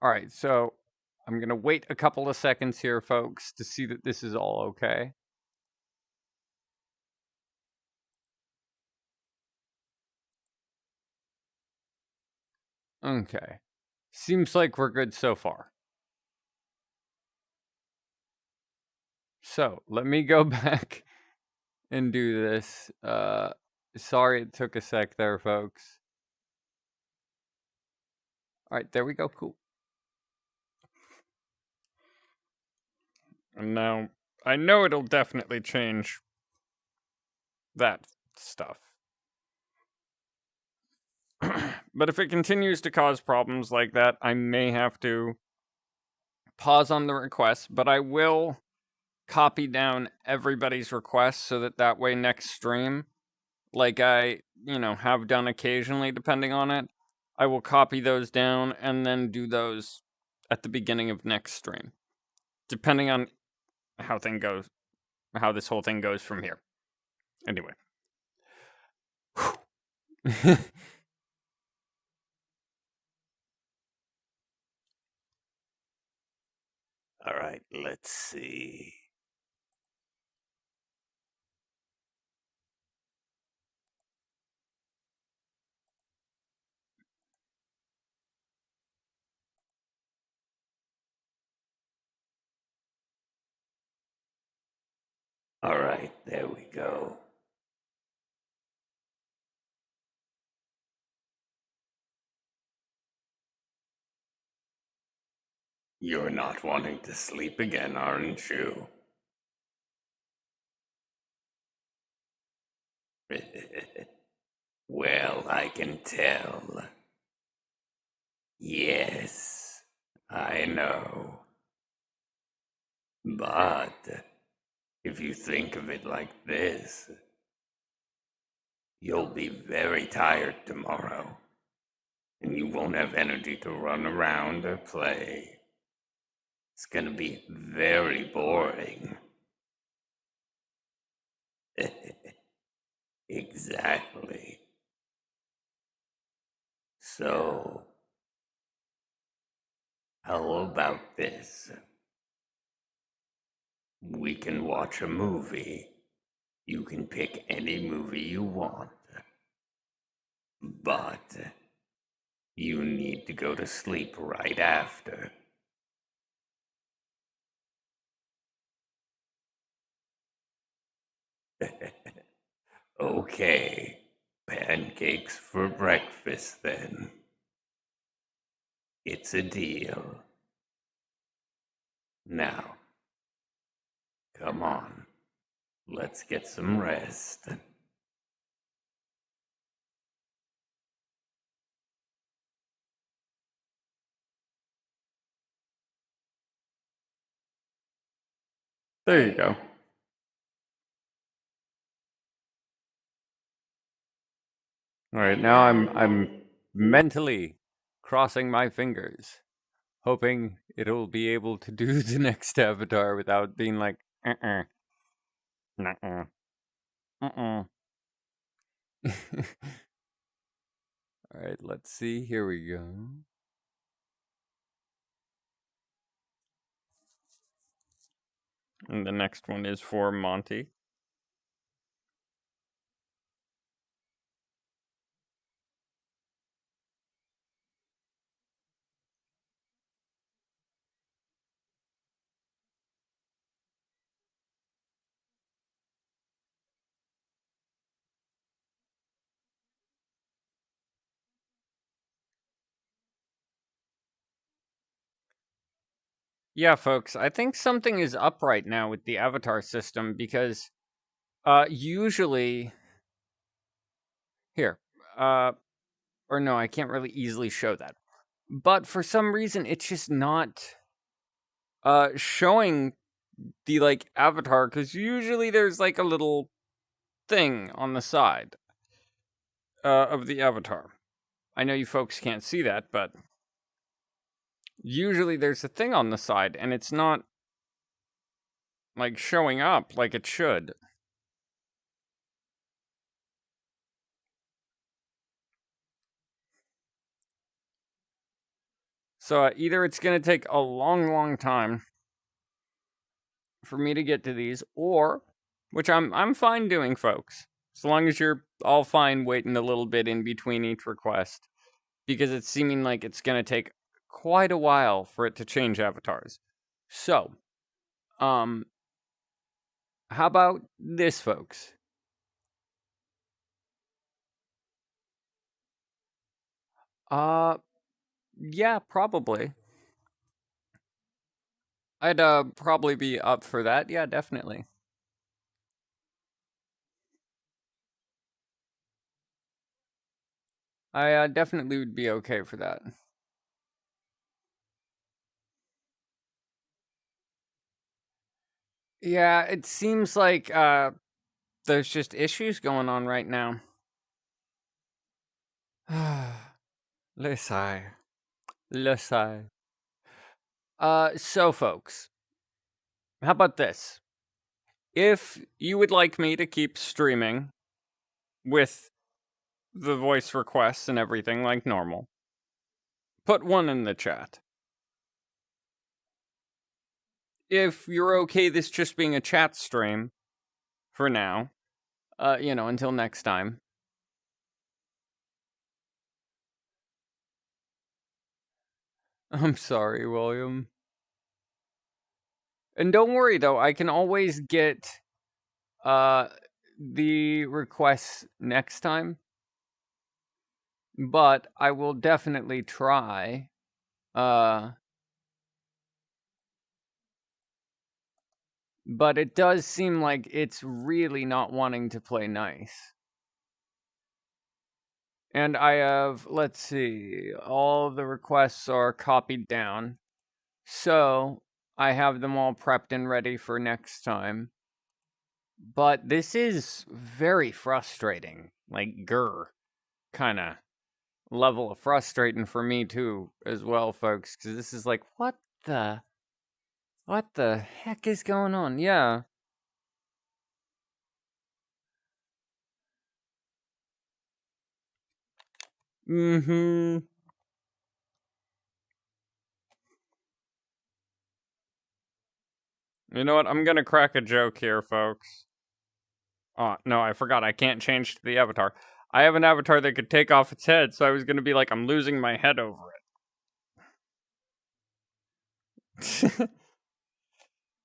Alright, so I'm gonna wait a couple of seconds here, folks, to see that this is all okay. Okay. Seems like we're good so far. So, let me go back and do this. Sorry it took a sec there, folks. Alright, there we go. Cool. And now, I know it'll definitely change that stuff. But if it continues to cause problems like that, I may have to pause on the request, but I will copy down everybody's requests so that way next stream, like I, have done occasionally depending on it, I will copy those down and then do those at the beginning of next stream, depending on how this whole thing goes from here. Anyway. All right, let's see. All right, there we go. You're not wanting to sleep again, aren't you? Well, I can tell. Yes, I know. But if you think of it like this, you'll be very tired tomorrow. and you won't have energy to run around or play. It's gonna be very boring. Exactly. So, how about this? We can watch a movie. You can pick any movie you want. But you need to go to sleep right after. Okay, pancakes for breakfast then. It's a deal. Now, come on, let's get some rest. There you go. All right, now I'm mentally crossing my fingers, hoping it'll be able to do the next avatar without being like, nuh-uh, nuh-uh, uh-uh. All right, let's see. Here we go. And the next one is for Monty. Yeah, folks, I think something is up right now with the avatar system because usually here, or no, I can't really easily show that. But for some reason it's just not showing the like avatar cuz usually there's like a little thing on the side of the avatar. I know you folks can't see that, but usually there's a thing on the side and it's not like showing up like it should. So either it's going to take a long time for me to get to these, or, which I'm fine doing, folks, as long as you're all fine waiting a little bit in between each request, because it's seeming like it's going to take quite a while for it to change avatars. So, how about this, folks? Yeah, probably. I'd probably be up for that. Yeah, definitely. I definitely would be okay for that. Yeah, it seems like there's just issues going on right now. Le sigh. Le sigh. So folks, how about this? If you would like me to keep streaming with the voice requests and everything like normal, put one in the chat. If you're okay this just being a chat stream for now, until next time. I'm sorry, William. And don't worry though, I can always get the requests next time. But I will definitely try. But it does seem like it's really not wanting to play nice. And I have, let's see, all the requests are copied down. So I have them all prepped and ready for next time. But this is very frustrating. Like, kinda. level of frustrating for me too, as well, folks, because this is like, the what the heck is going on? Yeah. Mm-hmm. You know what? I'm gonna crack a joke here, folks. Oh, no, I forgot. I can't change to the avatar. I have an avatar that could take off its head, so I was gonna be like, I'm losing my head over it.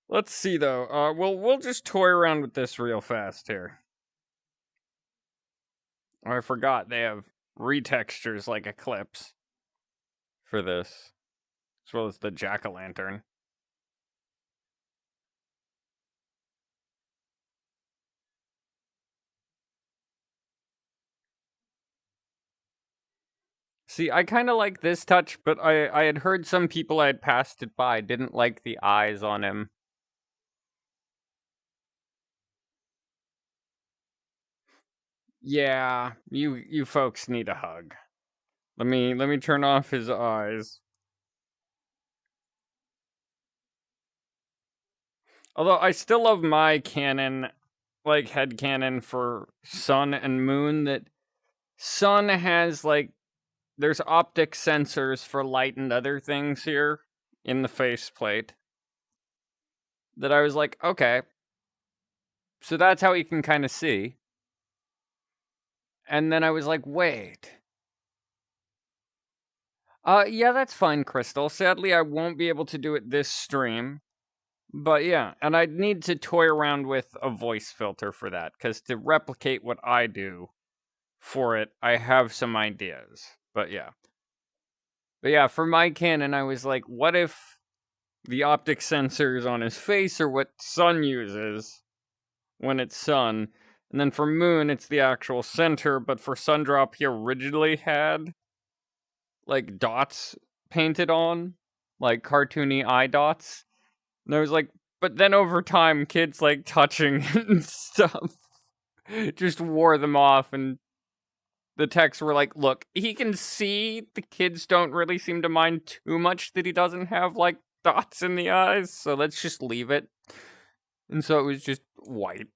Let's see, though. We'll just toy around with this real fast here. Oh, I forgot. They have retextures like Eclipse for this, as well as the jack-o'-lantern. See, I kind of like this touch, but I had heard some people I had passed it by didn't like the eyes on him. Yeah, you folks need a hug. Let me turn off his eyes. Although I still love my canon, like headcanon for Sun and Moon, that Sun has like there's optic sensors for light and other things here in the faceplate. That I was like, okay. So that's how he can kind of see. And then I was like, wait. Yeah, that's fine, Crystal. Sadly, I won't be able to do it this stream. But yeah, and I'd need to toy around with a voice filter for that, because to replicate what I do for it, I have some ideas. But yeah. But yeah, for my canon, I was like, what if the optic sensors on his face are what Sun uses when it's Sun? And then for Moon, it's the actual center, but for Sundrop, he originally had like dots painted on, like cartoony eye dots. And I was like, but then over time, kids like touching it and stuff just wore them off. And the texts were like, look, he can see the kids don't really seem to mind too much that he doesn't have like dots in the eyes. So let's just leave it. And so it was just white.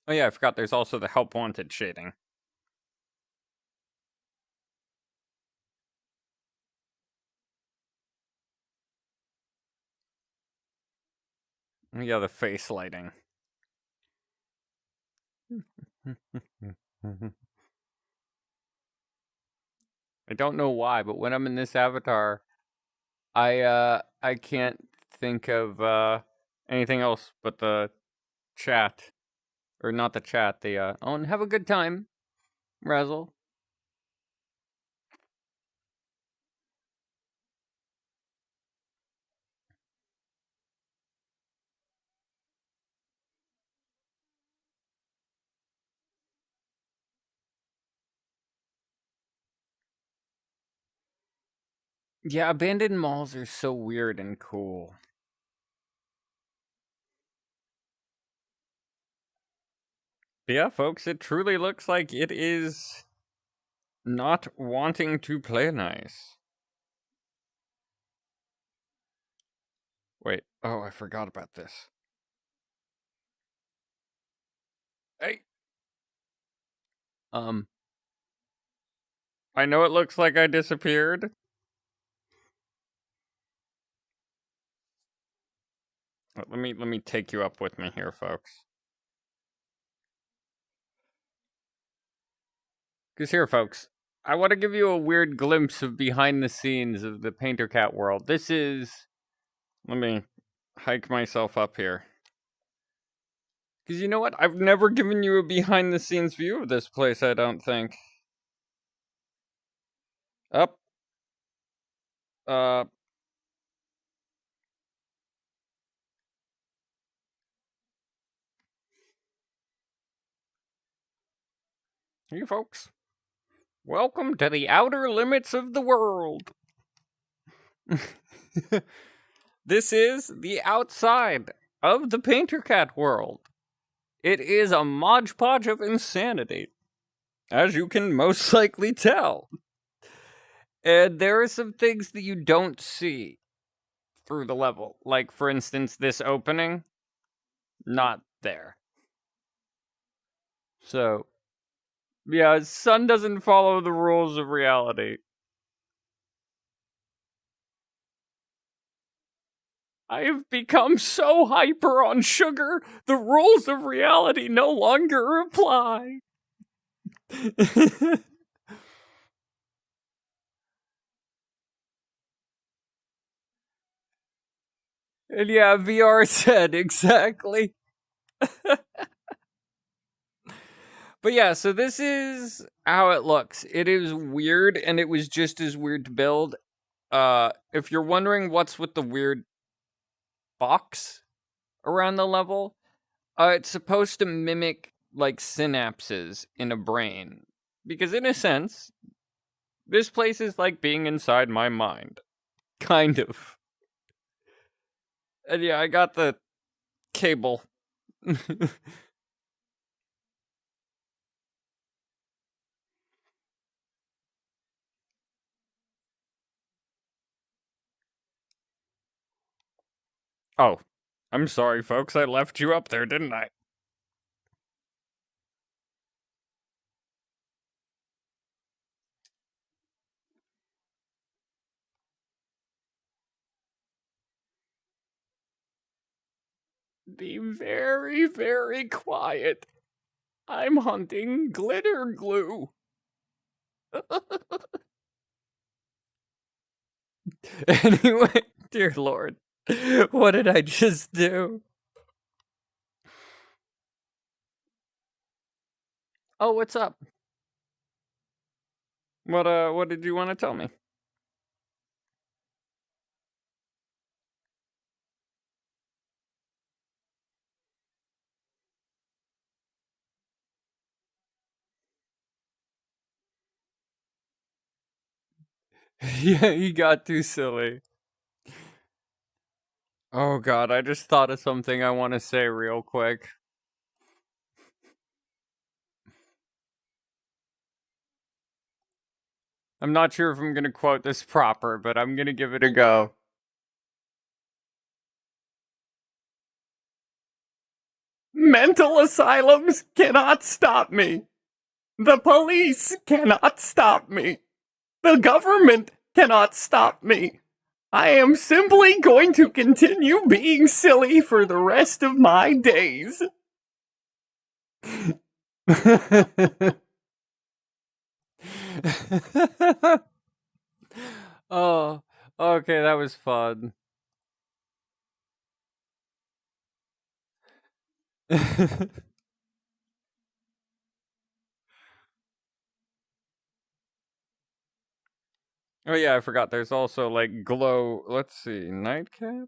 Oh yeah, I forgot there's also the help wanted shading. Yeah, the face lighting. I don't know why, but when I'm in this avatar, I can't think of anything else but the chat. Or not the chat, the oh, and have a good time, Razzle. Yeah, abandoned malls are so weird and cool. But yeah, folks, it truly looks like it is not wanting to play nice. Wait, oh, I forgot about this. Hey! I know it looks like I disappeared. Let me take you up with me here, folks. Because here, folks, I want to give you a weird glimpse of behind the scenes of the Painter Cat world. This is... Let me hike myself up here. Because you know what? I've never given you a behind the scenes view of this place, I don't think. Up. You folks. Welcome to the outer limits of the world. This is the outside of the Painter Cat world. It is a Mod Podge of insanity, as you can most likely tell. And there are some things that you don't see through the level. Like, for instance, this opening, not there. So, yeah, Sun doesn't follow the rules of reality. I have become so hyper on sugar, the rules of reality no longer apply. And yeah, VR said exactly. But yeah, so this is how it looks. It is weird, and it was just as weird to build. If you're wondering what's with the weird box around the level, it's supposed to mimic like synapses in a brain. Because in a sense, this place is like being inside my mind. Kind of. And yeah, I got the cable. Oh, I'm sorry, folks. I left you up there, didn't I? Be very, very quiet. I'm hunting glitter glue. Anyway, dear Lord, what did I just do? Oh, what's up? What did you want to tell me? Yeah, you got too silly. Oh god, I just thought of something I want to say real quick. I'm not sure if I'm gonna quote this proper, but I'm gonna give it a go. Mental asylums cannot stop me. The police cannot stop me. The government cannot stop me. I am simply going to continue being silly for the rest of my days. Oh, okay, that was fun. Oh yeah, I forgot. There's also like glow. Let's see, nightcap.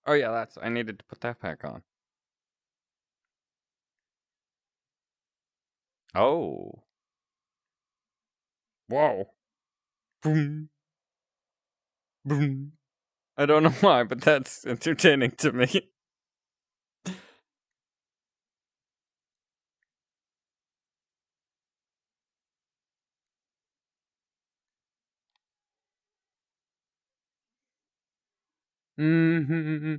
Oh yeah, I needed to put that back on. Oh, whoa, boom, boom. I don't know why, but that's entertaining to me. Mm-hmm.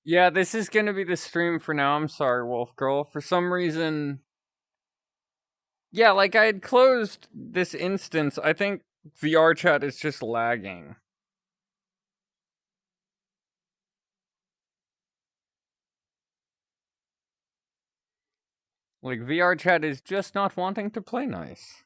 Yeah, this is gonna be the stream for now. I'm sorry, Wolf Girl. For some reason, yeah, like I had closed this instance. I think VR chat is just lagging. Like VR chat is just not wanting to play nice.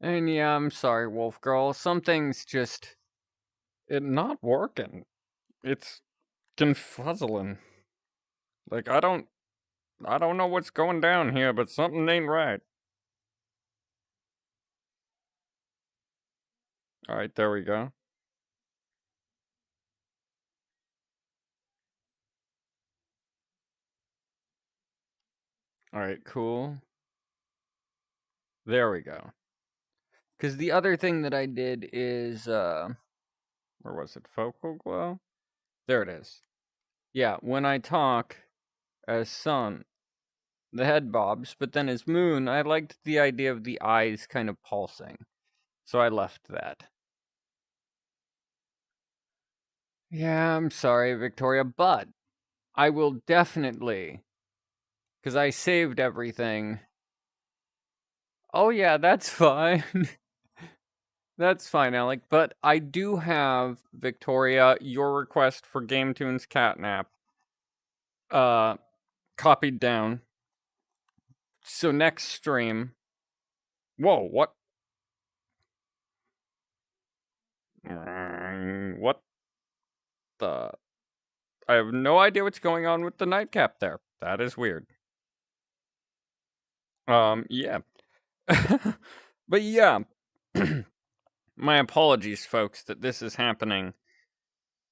And yeah, I'm sorry, Wolf Girl. Something's just not working. It's confuzzling. Like I don't I don't know what's going down here, but something ain't right. Alright, there we go. Alright, cool. There we go. Because the other thing that I did is, where was it? Focal glow? There it is. Yeah, when I talk as sun, the head bobs, but then as moon, I liked the idea of the eyes kind of pulsing. So I left that. Yeah, I'm sorry, Victoria, but I will definitely, because I saved everything. Oh yeah, that's fine. That's fine, Alec. But I do have, Victoria, your request for Game Tunes Catnap copied down. So next stream. Whoa, what? What the? I have no idea what's going on with the nightcap there. That is weird. Yeah. But yeah. My apologies, folks, that this is happening.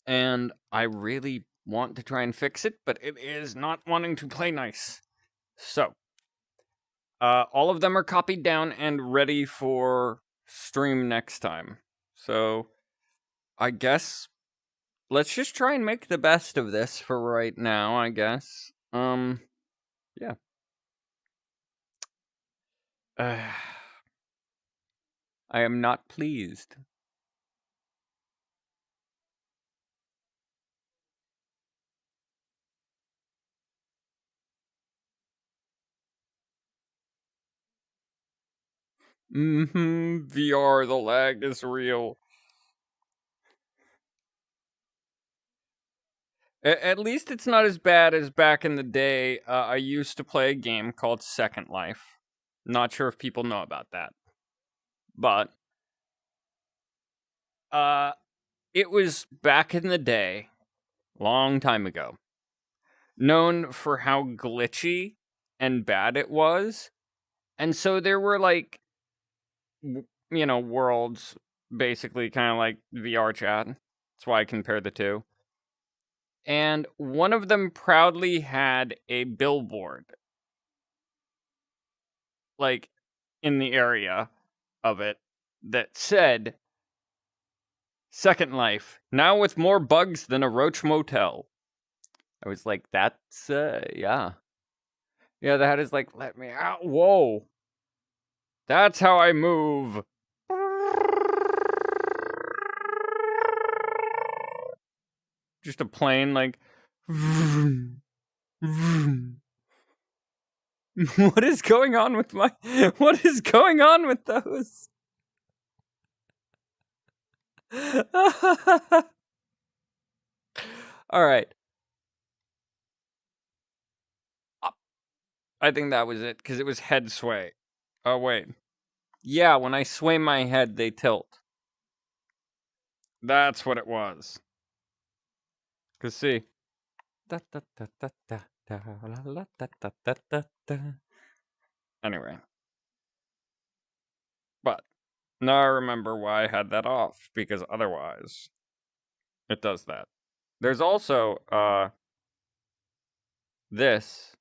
And I really want to try and fix it, but it is not wanting to play nice. So, all of them are copied down and ready for stream next time. So, I guess let's just try and make the best of this for right now, I guess. Yeah. I am not pleased. VR, the lag is real. At least it's not as bad as back in the day. I used to play a game called Second Life. Not sure if people know about that. But it was back in the day, long time ago, known for how glitchy and bad it was. And so there were like, worlds, basically kind of like VR chat. That's why I compare the two. And one of them proudly had a billboard, like, in the area of it, that said, Second Life, now with more bugs than a Roach Motel. I was like, that's, yeah. Yeah, that is like, let me out. Whoa. That's how I move. Just a plane, like, what is going on with what is going on with those? All right. I think that was it, because it was head sway. Oh, wait. Yeah, when I sway my head, they tilt. That's what it was. Because see. Anyway. But now I remember why I had that off, because otherwise it does that. There's also this,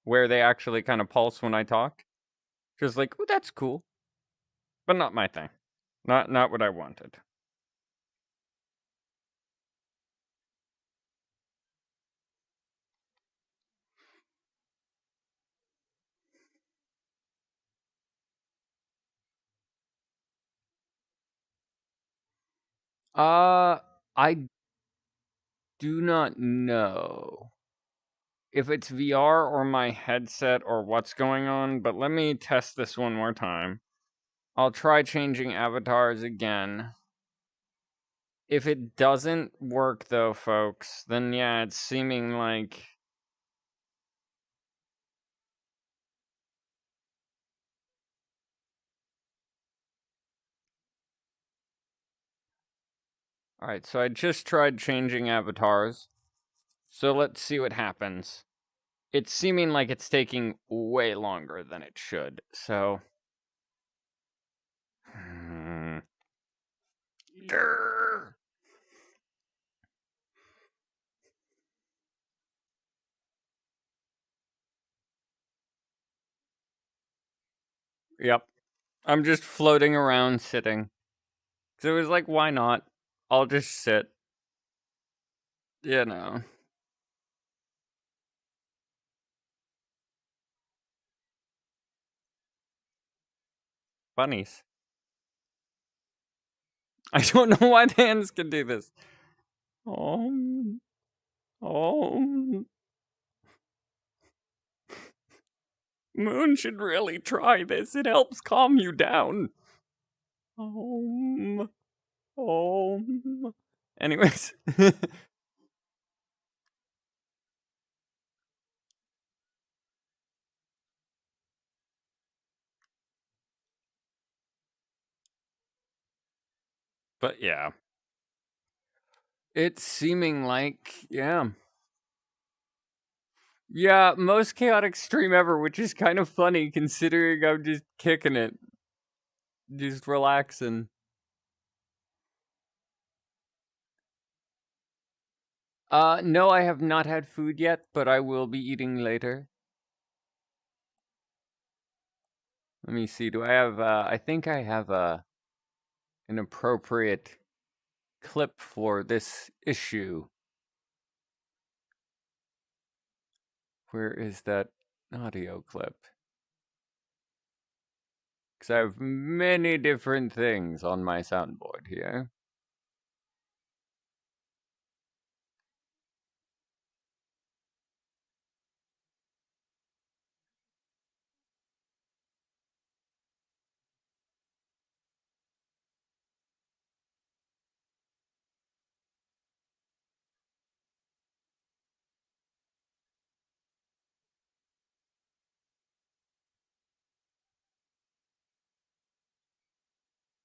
where they actually kind of pulse when I talk. Just like, ooh, that's cool. But not my thing. Not what I wanted. I do not know if it's VR or my headset or what's going on, but let me test this one more time. I'll try changing avatars again. If it doesn't work though, folks, then yeah, it's seeming like... Alright, so I just tried changing avatars. So let's see what happens. it's seeming like it's taking way longer than it should. So, Grr. Yep. I'm just floating around sitting. So it was like, why not? I'll just sit. You know. Bunnies. I don't know why the hands can do this. Oh. Moon should really try this. It helps calm you down. Anyways. But yeah. It's seeming like, yeah. Yeah, most chaotic stream ever, which is kind of funny considering I'm just kicking it. Just relaxing. No, I have not had food yet, but I will be eating later. Let me see, do I have, I think I have, an appropriate clip for this issue. Where is that audio clip? Because I have many different things on my soundboard here.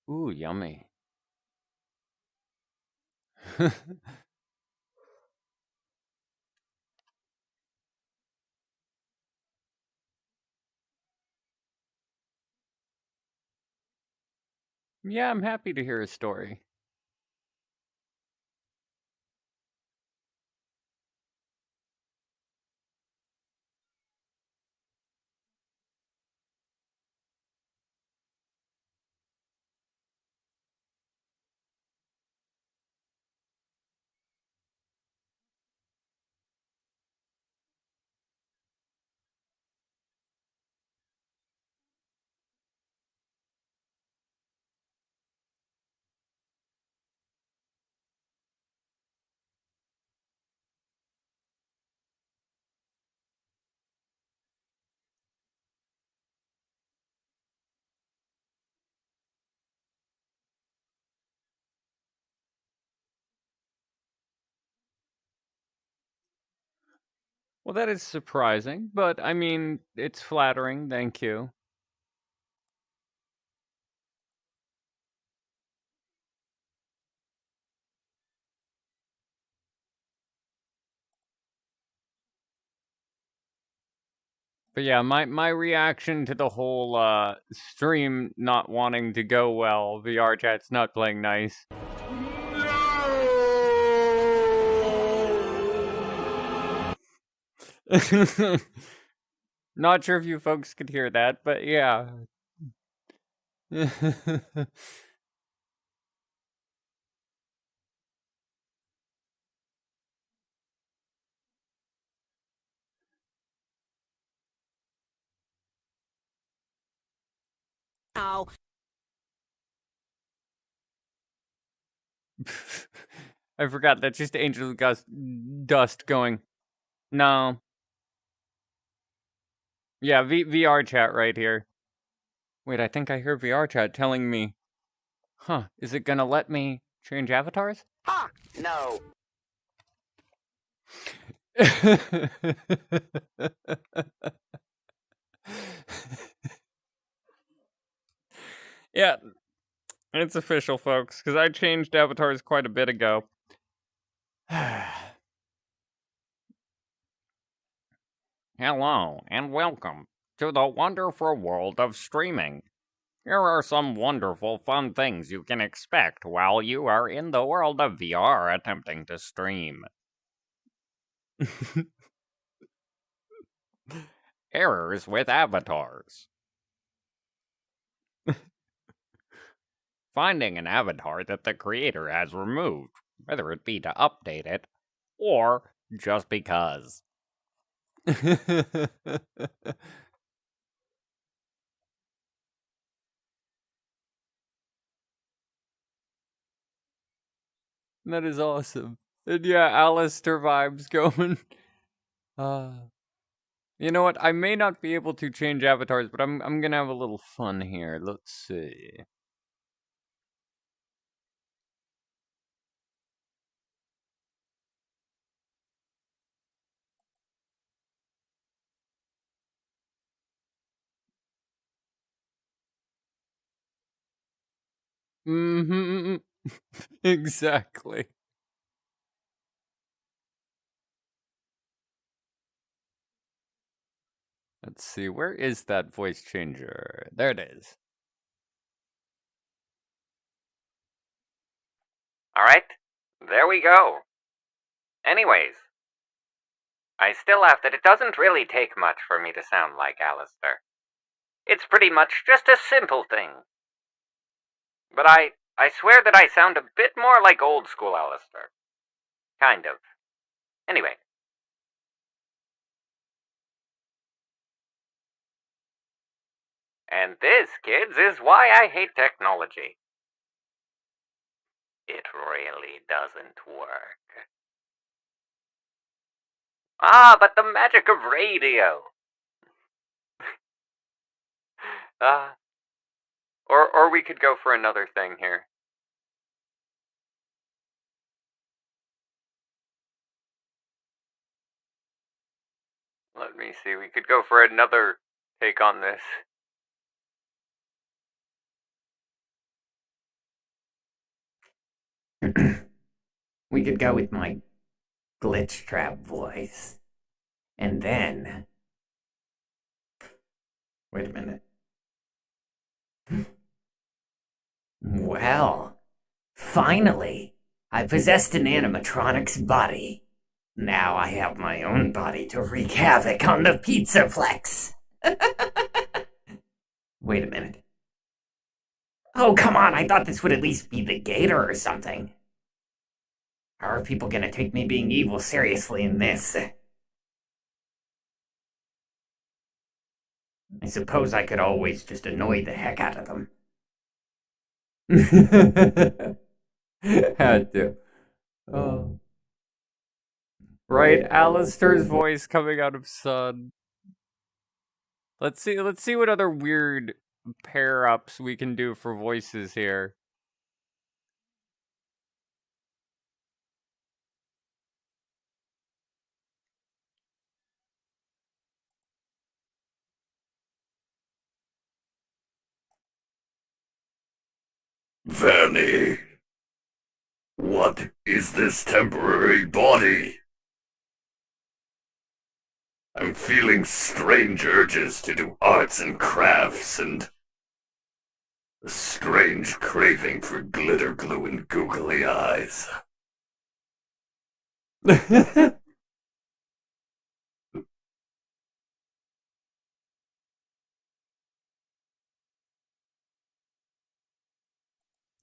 Ooh, yummy. Yeah, I'm happy to hear a story. Well, that is surprising, but I mean, it's flattering, thank you. But yeah, my reaction to the whole stream not wanting to go well, VR chat's not playing nice. Not sure if you folks could hear that, but yeah. Ow. I forgot, that's just Angel Dust going. No. Yeah, VR chat right here. Wait, I think I hear VR chat telling me. Huh, is it gonna let me change avatars? Ha! No. Yeah, it's official, folks, because I changed avatars quite a bit ago. Hell, Hello, and welcome to the wonderful world of streaming. Here are some wonderful fun things you can expect while you are in the world of VR attempting to stream. Errors with avatars. Finding an avatar that the creator has removed, whether it be to update it or just because. That is awesome. And yeah, Alistair vibes going. You know what? I may not be able to change avatars, but I'm gonna have a little fun here. Let's see. Mm-hmm. Exactly. Let's see, where is that voice changer? There it is. Alright, there we go. Anyways, I still laugh that it doesn't really take much for me to sound like Alistair. It's pretty much just a simple thing. But I swear that I sound a bit more like old school Alistair. Kind of. Anyway. And this, kids, is why I hate technology. It really doesn't work. Ah, but the magic of radio. Or we could go for another thing here. Let me see, we could go for another take on this. We could go with my glitch trap voice. And then... Wait a minute. Well, finally, I possessed an animatronic's body. Now I have my own body to wreak havoc on the Pizzaflex. Wait a minute. Oh, come on, I thought this would at least be the Gator or something. How are people gonna take me being evil seriously in this? I suppose I could always just annoy the heck out of them. Had to. Oh. Right, Alistair's voice coming out of Sun. Let's see what other weird pair-ups we can do for voices here. Vanny, what is this temporary body? I'm feeling strange urges to do arts and crafts and a strange craving for glitter glue and googly eyes.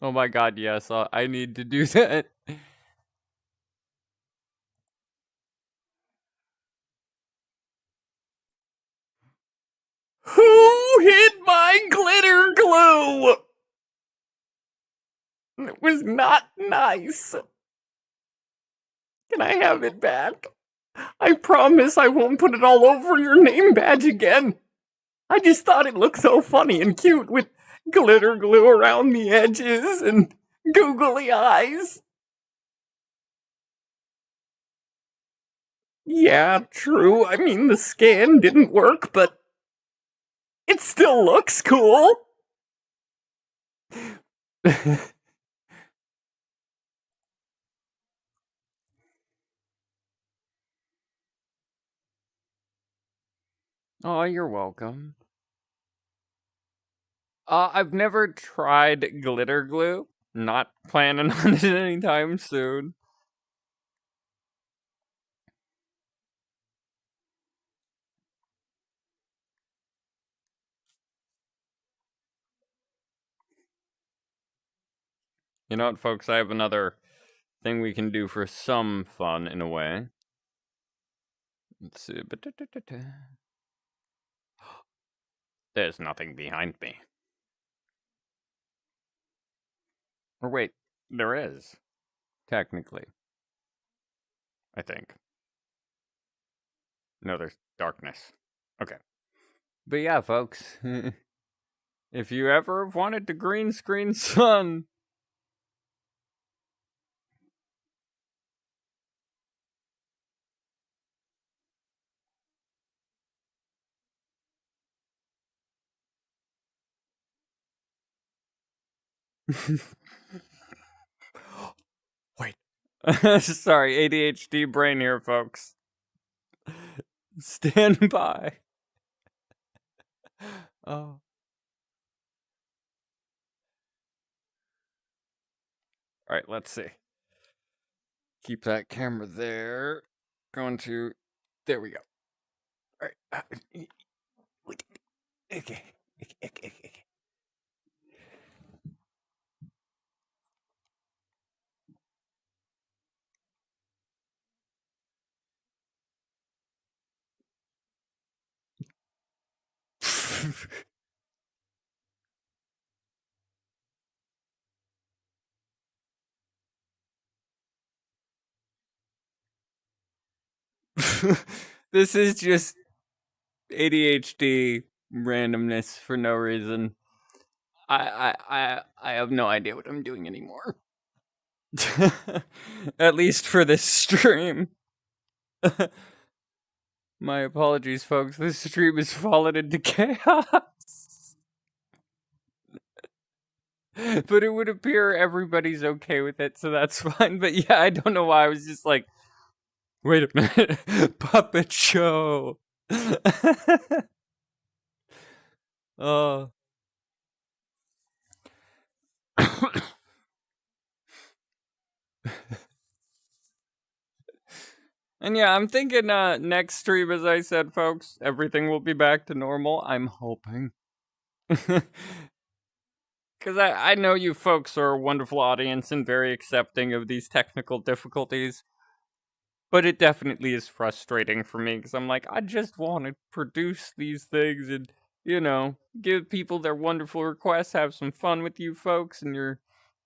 Oh my god, yes, I need to do that. Who hit my glitter glue? It was not nice. Can I have it back? I promise I won't put it all over your name badge again. I just thought it looked so funny and cute with glitter glue around the edges and googly eyes. Yeah, true. I mean, the scan didn't work, but it still looks cool. Oh, you're welcome. I've never tried glitter glue. Not planning on it anytime soon. You know what, folks? I have another thing we can do for some fun in a way. Let's see. There's nothing behind me. Or wait, there is. Technically. I think. No, there's darkness. Okay. But yeah, folks. If you ever have wanted to green screen sun. Wait. Sorry, ADHD brain here, folks. Stand by. Oh. Alright, let's see. Keep that camera there. Going to. There we go. Alright. Okay. This is just ADHD randomness for no reason. I have no idea what I'm doing anymore. At least for this stream. My apologies, folks. This stream has fallen into chaos. But it would appear everybody's okay with it, so that's fine. But yeah, I don't know why. I was just like, wait a minute. Puppet show. Oh. And yeah, I'm thinking next stream, as I said, folks, everything will be back to normal. I'm hoping. Because I know you folks are a wonderful audience and very accepting of these technical difficulties. But it definitely is frustrating for me because I'm like, I just want to produce these things and, you know, give people their wonderful requests, have some fun with you folks and your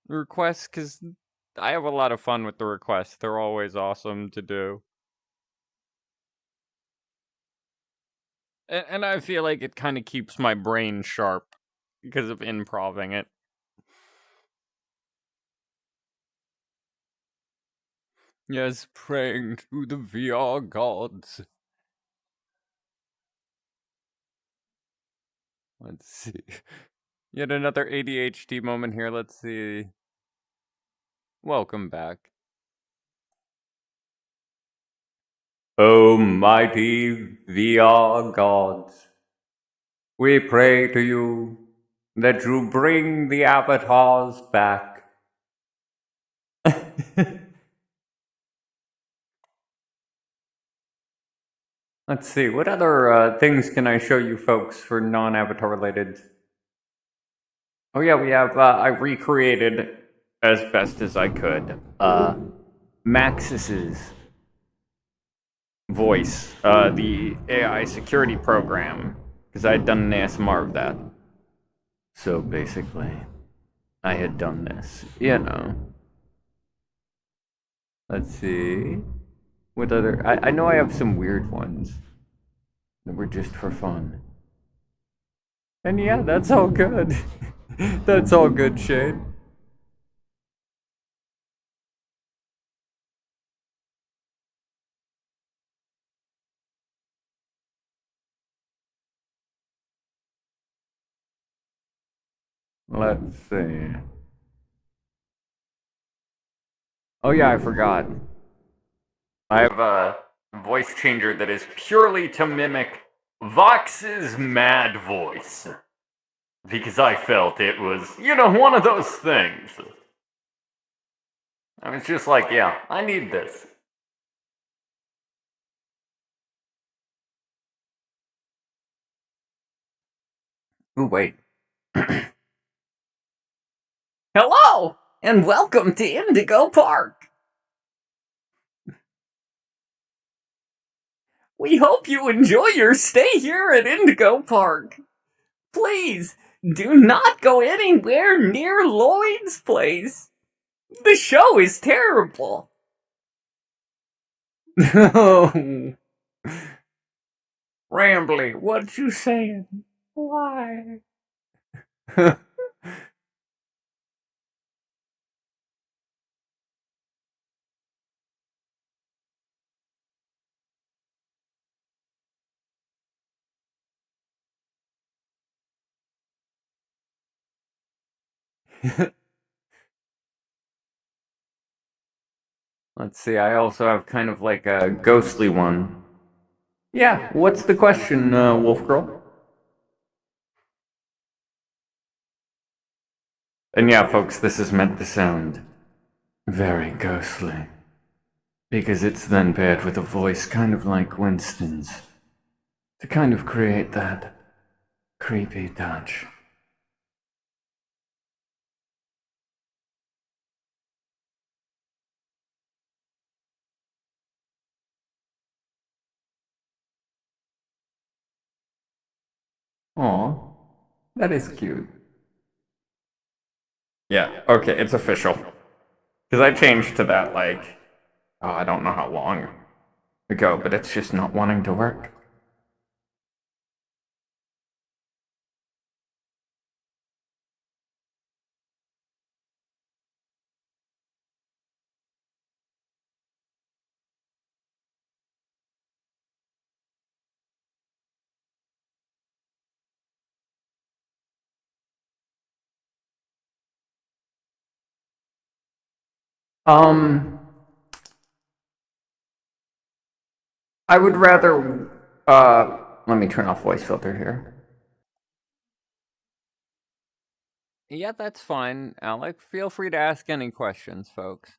requests because I have a lot of fun with the requests. They're always awesome to do. And I feel like it kind of keeps my brain sharp because of improving it. Yes, praying to the VR gods. Let's see. Yet another ADHD moment here. Let's see. Welcome back. Almighty VR gods, we pray to you that you bring the avatars back. Let's see, what other things can I show you folks for non-avatar related? Oh yeah, we have, I recreated as best as I could, Maxis's voice, the AI security program, because I had done an ASMR of that. So basically, I had done this, you know. Let's see. What other... I know I have some weird ones that were just for fun. And yeah, that's all good. That's all good, Shane. Let's see. Oh yeah, I forgot. I have a voice changer that is purely to mimic Vox's mad voice. Because I felt it was, one of those things. I was just like, yeah, I need this. Ooh, wait. Hello, and welcome to Indigo Park. We hope you enjoy your stay here at Indigo Park. Please, do not go anywhere near Lloyd's place. The show is terrible. No. Rambly, what you saying? Why? Let's see, I also have kind of like a ghostly one. Yeah, what's the question, Wolf Girl? And yeah, folks, this is meant to sound very ghostly. Because it's then paired with a voice kind of like Winston's. To kind of create that creepy touch. Aw, that is cute. Yeah, okay, it's official. Because I changed to that, like, I don't know how long ago, but it's just not wanting to work. I would rather, let me turn off voice filter here. Yeah, that's fine, Alec. Feel free to ask any questions, folks.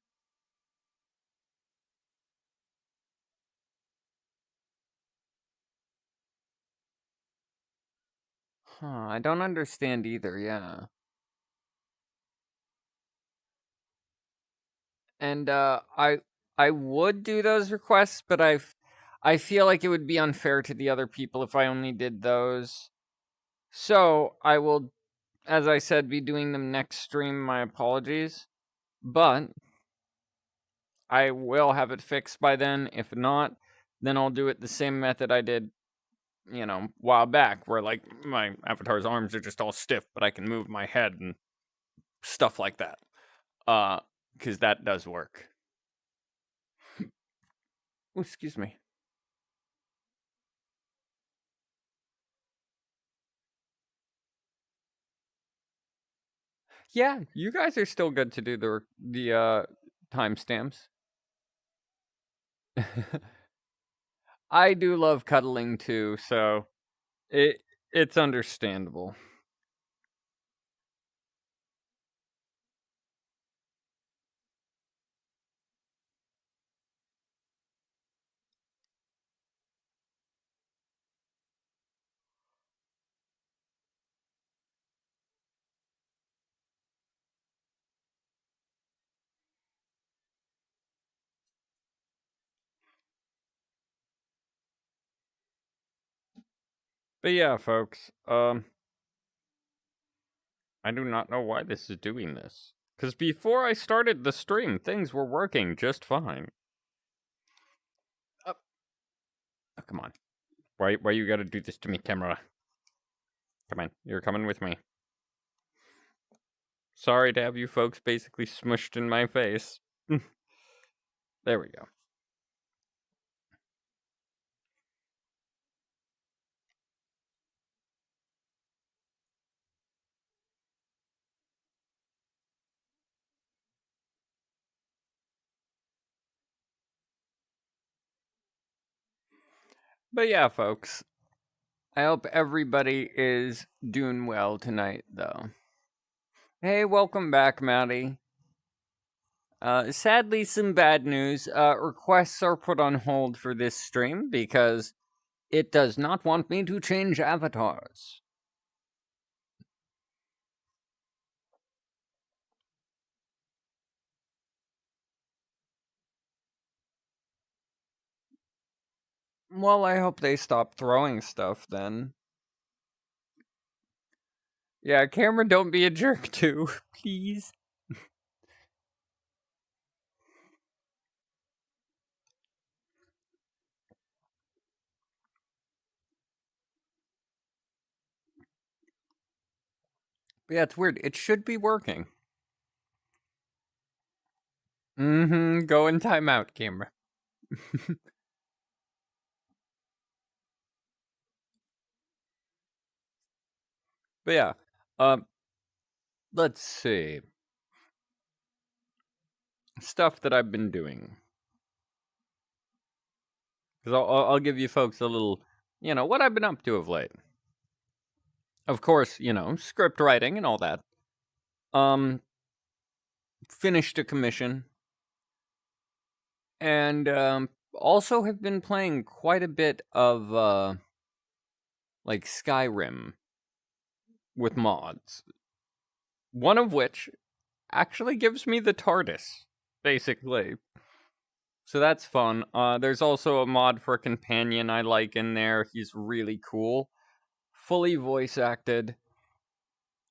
I don't understand either, yeah. And, I would do those requests, but I feel like it would be unfair to the other people if I only did those. So, I will, as I said, be doing them next stream, my apologies. But I will have it fixed by then. If not, then I'll do it the same method I did, a while back, where, like, my avatar's arms are just all stiff, but I can move my head and stuff like that. Because that does work. Ooh, excuse me. Yeah, you guys are still good to do the timestamps. I do love cuddling too, so it's understandable. But yeah, folks, I do not know why this is doing this. Because before I started the stream, things were working just fine. Oh, come on. Why you gotta do this to me, camera? Come on, you're coming with me. Sorry to have you folks basically smushed in my face. There we go. But yeah, folks, I hope everybody is doing well tonight, though. Hey, welcome back, Maddie. Sadly, some bad news. Requests are put on hold for this stream because it does not want me to change avatars. Well, I hope they stop throwing stuff then. Yeah, Cameron, don't be a jerk too, please. But yeah, it's weird. It should be working. Go in timeout, camera. But yeah, let's see. Stuff that I've been doing. Because I'll give you folks a little, what I've been up to of late. Of course, script writing and all that. Finished a commission. And also have been playing quite a bit of, like, Skyrim with mods. One of which actually gives me the TARDIS, basically. So that's fun. There's also a mod for a companion I like in there. He's really cool. Fully voice acted.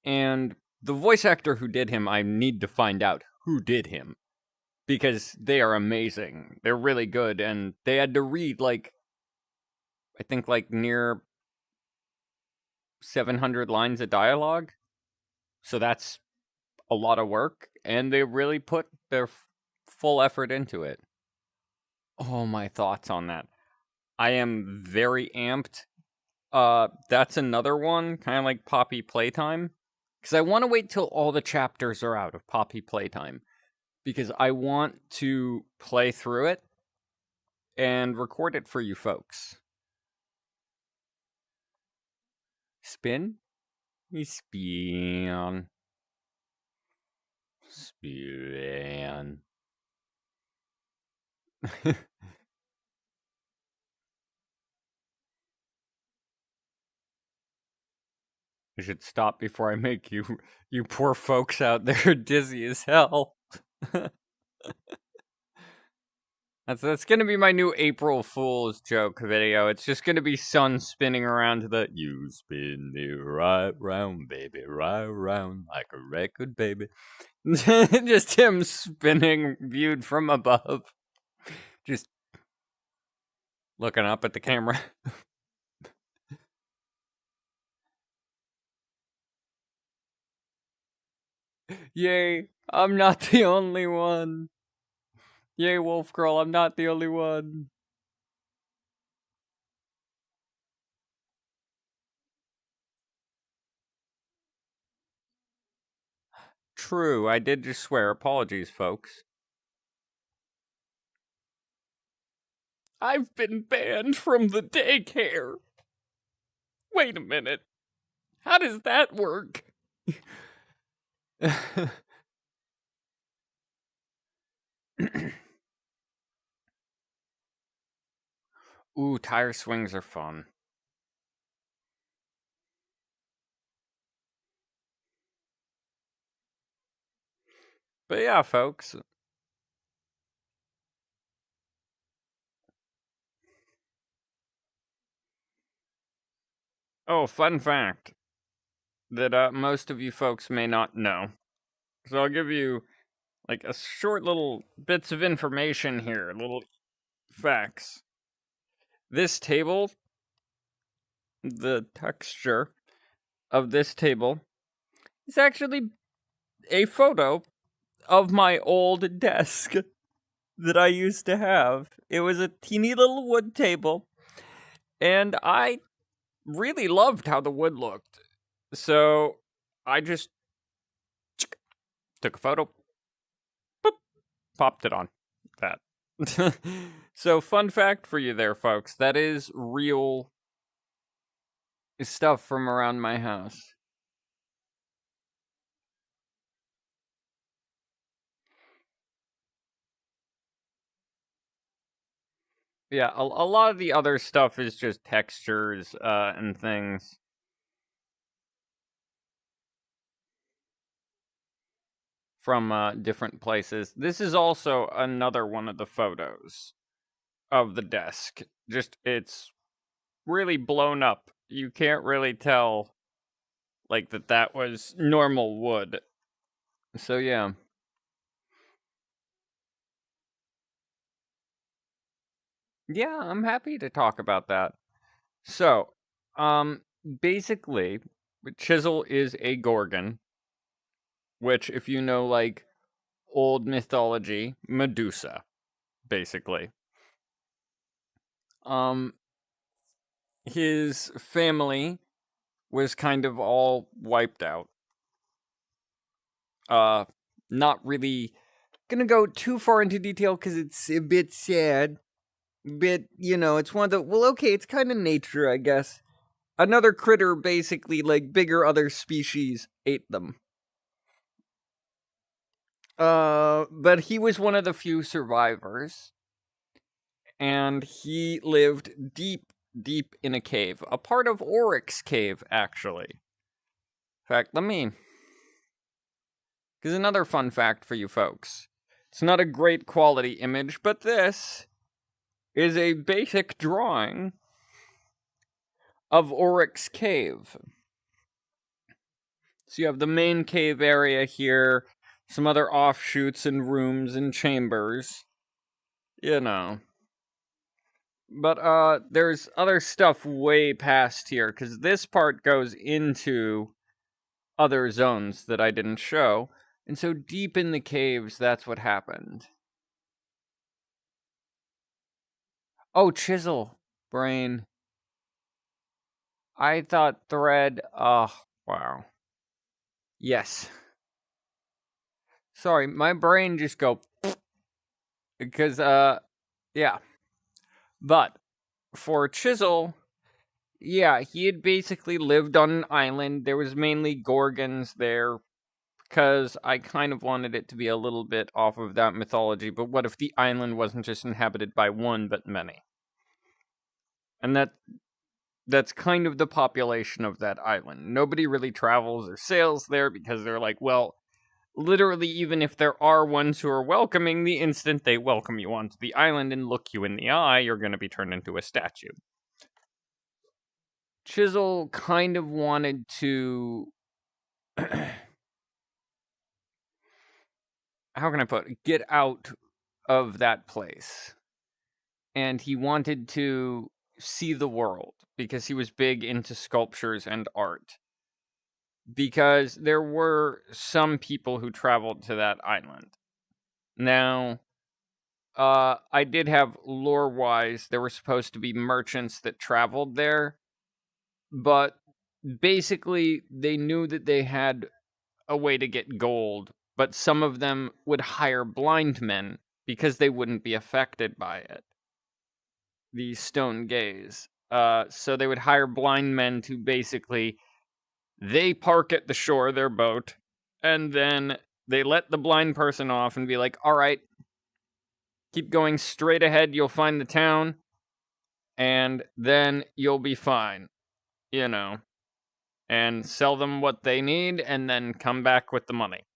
And the voice actor who did him, I need to find out who did him. Because they are amazing. They're really good. And they had to read, I think, near 700 lines of dialogue. So that's a lot of work. And they really put their full effort into it. Oh, my thoughts on that. I am very amped. That's another one, kind of like Poppy Playtime. Because I want to wait till all the chapters are out of Poppy Playtime. Because I want to play through it and record it for you folks. Spin? We spin. Spin. I should stop before I make you poor folks out there dizzy as hell. That's gonna be my new April Fool's joke video. It's just gonna be Sun spinning around to the "You spin me right round, baby, right round like a record, baby." Just him spinning, viewed from above, just looking up at the camera. Yay! I'm not the only one. Yay, Wolf Girl! I'm not the only one. True, I did just swear. Apologies, folks. I've been banned from the daycare. Wait a minute. How does that work? Ooh, tire swings are fun. But yeah, folks. Oh, fun fact that most of you folks may not know. So I'll give you a short little bits of information here, little facts. This table, the texture of this table, is actually a photo of my old desk that I used to have. It was a teeny little wood table, and I really loved how the wood looked. So I just took a photo, boop, popped it on that. So fun fact for you there, folks. That is real stuff from around my house. Yeah, a lot of the other stuff is just textures and things. From different places. This is also another one of the photos of the desk. Just, it's really blown up. You can't really tell, like, that was normal wood. So, yeah. Yeah, I'm happy to talk about that. So, basically, Chisel is a Gorgon, which, if you know, like, old mythology, Medusa, basically. His family was kind of all wiped out. Not really gonna go too far into detail because it's a bit sad. But, it's one of the, well, okay, it's kind of nature, I guess. Another critter, basically, like bigger other species, ate them. But he was one of the few survivors. And he lived deep, deep in a cave. A part of Oryx Cave, actually. In fact, Because another fun fact for you folks. It's not a great quality image, but this is a basic drawing of Oryx Cave. So you have the main cave area here, some other offshoots and rooms and chambers. But there's other stuff way past here, because this part goes into other zones that I didn't show. And so deep in the caves, that's what happened. Oh, chisel, brain. I thought thread. Oh, wow. Yes. Sorry, my brain just go because yeah. But for Chisel, yeah, he had basically lived on an island. There was mainly Gorgons there because I kind of wanted it to be a little bit off of that mythology, but what if the island wasn't just inhabited by one but many? And that's kind of the population of that island. Nobody really travels or sails there because they're like, well, literally, even if there are ones who are welcoming, the instant they welcome you onto the island and look you in the eye, you're going to be turned into a statue. Chisel kind of wanted to... how can I put it? Get out of that place. And he wanted to see the world because he was big into sculptures and art. Because there were some people who traveled to that island. Now, I did have lore-wise, there were supposed to be merchants that traveled there, but basically they knew that they had a way to get gold, but some of them would hire blind men because they wouldn't be affected by it. The stone gaze. So they would hire blind men to basically... They park at the shore, their boat, and then they let the blind person off and be like, alright, keep going straight ahead, you'll find the town, and then you'll be fine, and sell them what they need, and then come back with the money.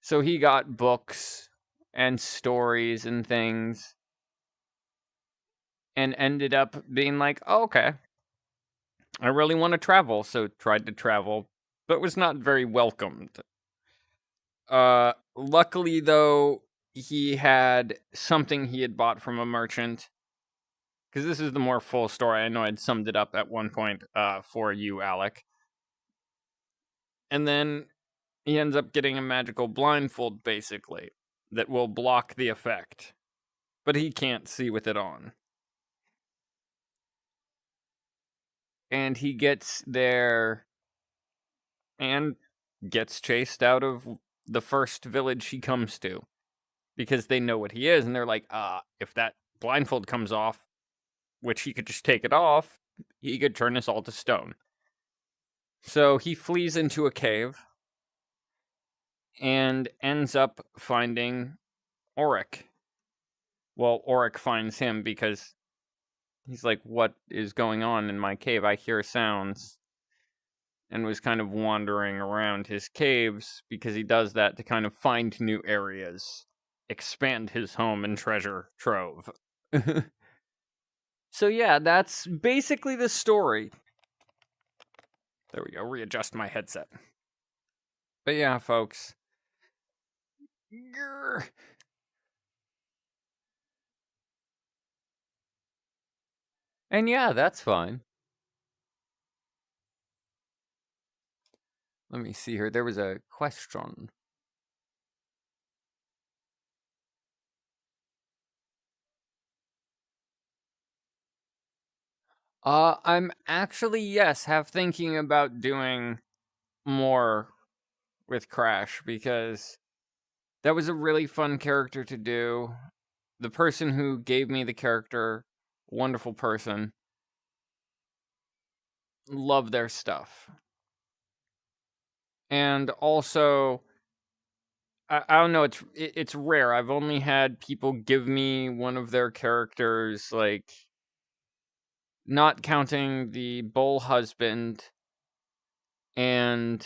So he got books and stories and things, and ended up being like, oh, okay, I really want to travel, so tried to travel, but was not very welcomed. Luckily, though, he had something he had bought from a merchant, because this is the more full story. I know I'd summed it up at one point for you, Alec. And then he ends up getting a magical blindfold, basically, that will block the effect, but he can't see with it on. And he gets there and gets chased out of the first village he comes to because they know what he is, and they're like, if that blindfold comes off, which he could just take it off, he could turn us all to stone. So he flees into a cave and ends up finding Auric. Well, Auric finds him because he's like, what is going on in my cave? I hear sounds. And was kind of wandering around his caves because he does that to kind of find new areas, expand his home and treasure trove. So yeah, that's basically the story. There we go, readjust my headset. But yeah, folks. Grr. And yeah, that's fine. Let me see here. There was a question. I'm actually, yes, thinking about doing more with Crash because that was a really fun character to do. The person who gave me the character, wonderful person, love their stuff. And also, I don't know, it's rare. I've only had people give me one of their characters, like, not counting the Bull Husband and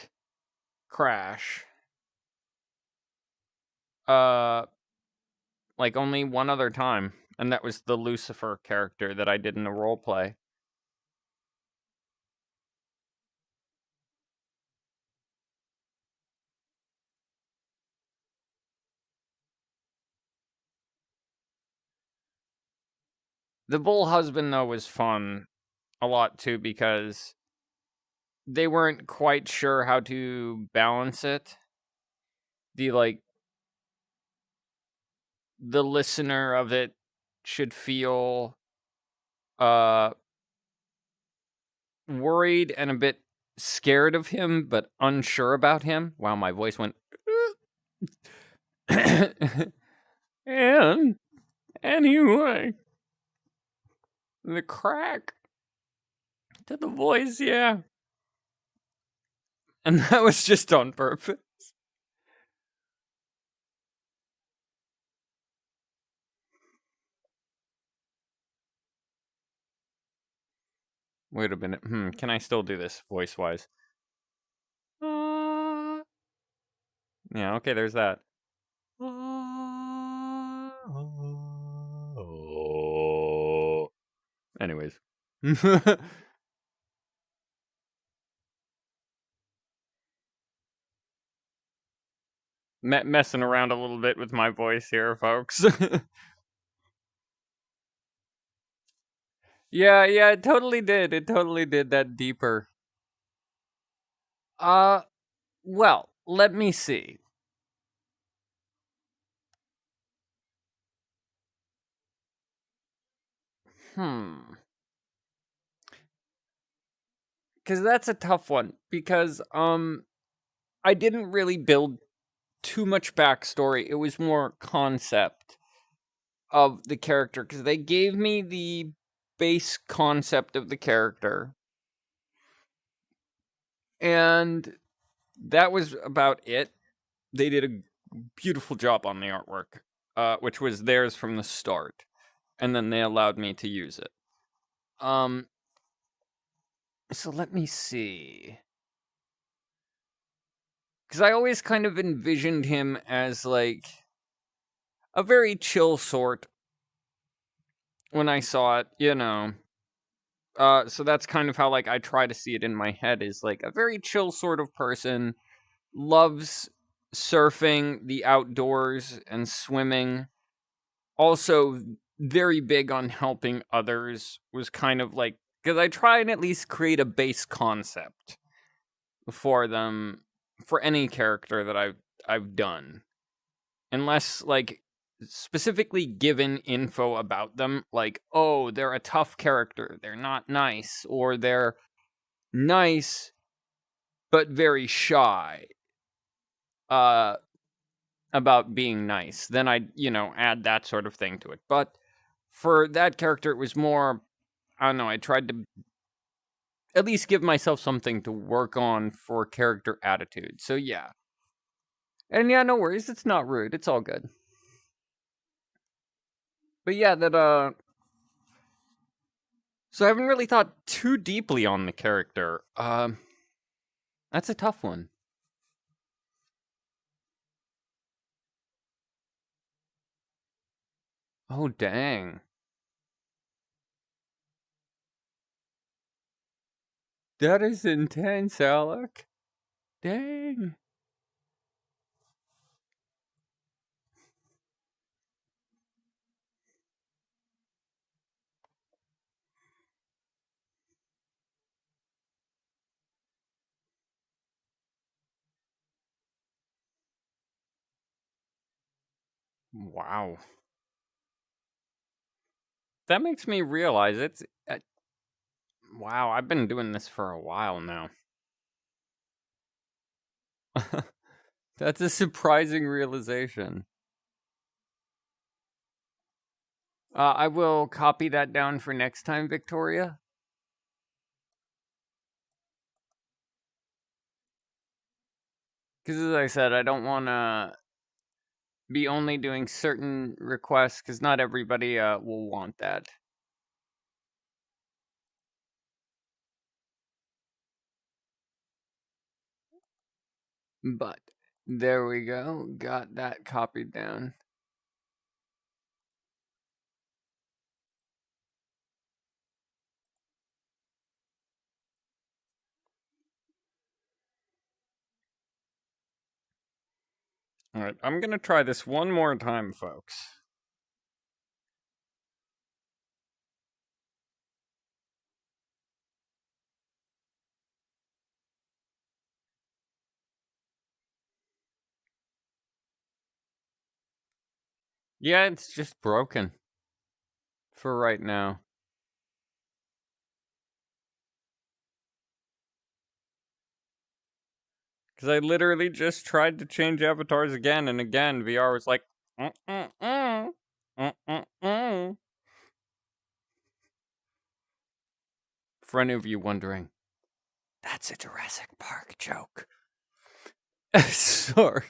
Crash. Like only one other time, and that was the Lucifer character that I did in the roleplay. The Bull Husband, though, was fun a lot, too, because they weren't quite sure how to balance it. The listener of it should feel, worried and a bit scared of him, but unsure about him. Wow, my voice went... And, anyway... The crack to the voice, yeah. And that was just on purpose. Wait a minute. Can I still do this voice-wise? Yeah, okay, there's that. Anyways. Messing around a little bit with my voice here, folks. Yeah, it totally did. It totally did that deeper. Well, let me see. Because that's a tough one. Because, I didn't really build too much backstory. It was more concept of the character. Because they gave me the base concept of the character. And that was about it. They did a beautiful job on the artwork, which was theirs from the start. And then they allowed me to use it. So let me see. Because I always kind of envisioned him as, like, a very chill sort when I saw it, you know. So that's kind of how, like, I try to see it in my head, is, like, a very chill sort of person, loves surfing, the outdoors, and swimming. Also, very big on helping others, was kind of like, because I try and at least create a base concept for them, for any character that I've done. Unless, like, specifically given info about them, like, oh, they're a tough character, they're not nice, or they're nice, but very shy, about being nice, then I'd, add that sort of thing to it. But for that character, it was more, I don't know, I tried to at least give myself something to work on for character attitude. So yeah. And yeah, no worries, it's not rude. It's all good. But yeah, so I haven't really thought too deeply on the character. That's a tough one. Oh, dang. That is intense, Alec. Dang. Wow. That makes me realize it's... wow, I've been doing this for a while now. That's a surprising realization. I will copy that down for next time, Victoria. Because as I said, I don't want to be only doing certain requests, because not everybody will want that. But, there we go. Got that copied down. Alright, I'm gonna try this one more time, folks. Yeah, it's just broken. For right now. Because I literally just tried to change avatars again and again. VR was like, For any of you wondering, that's a Jurassic Park joke. Sorry.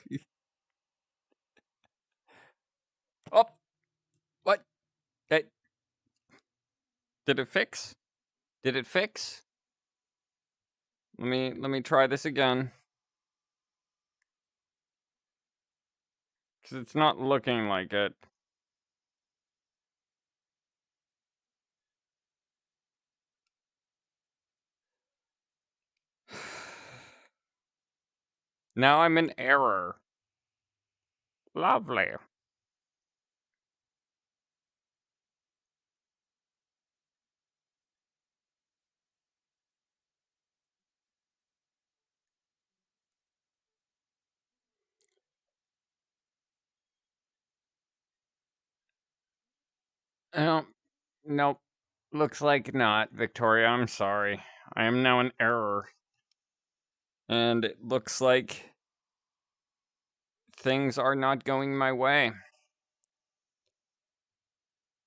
Oh, what? Hey. Did it fix? Did it fix? Let me try this again. Because it's not looking like it. Now I'm in error. Lovely. Nope. Looks like not, Victoria. I'm sorry. I am now in error. And it looks like things are not going my way.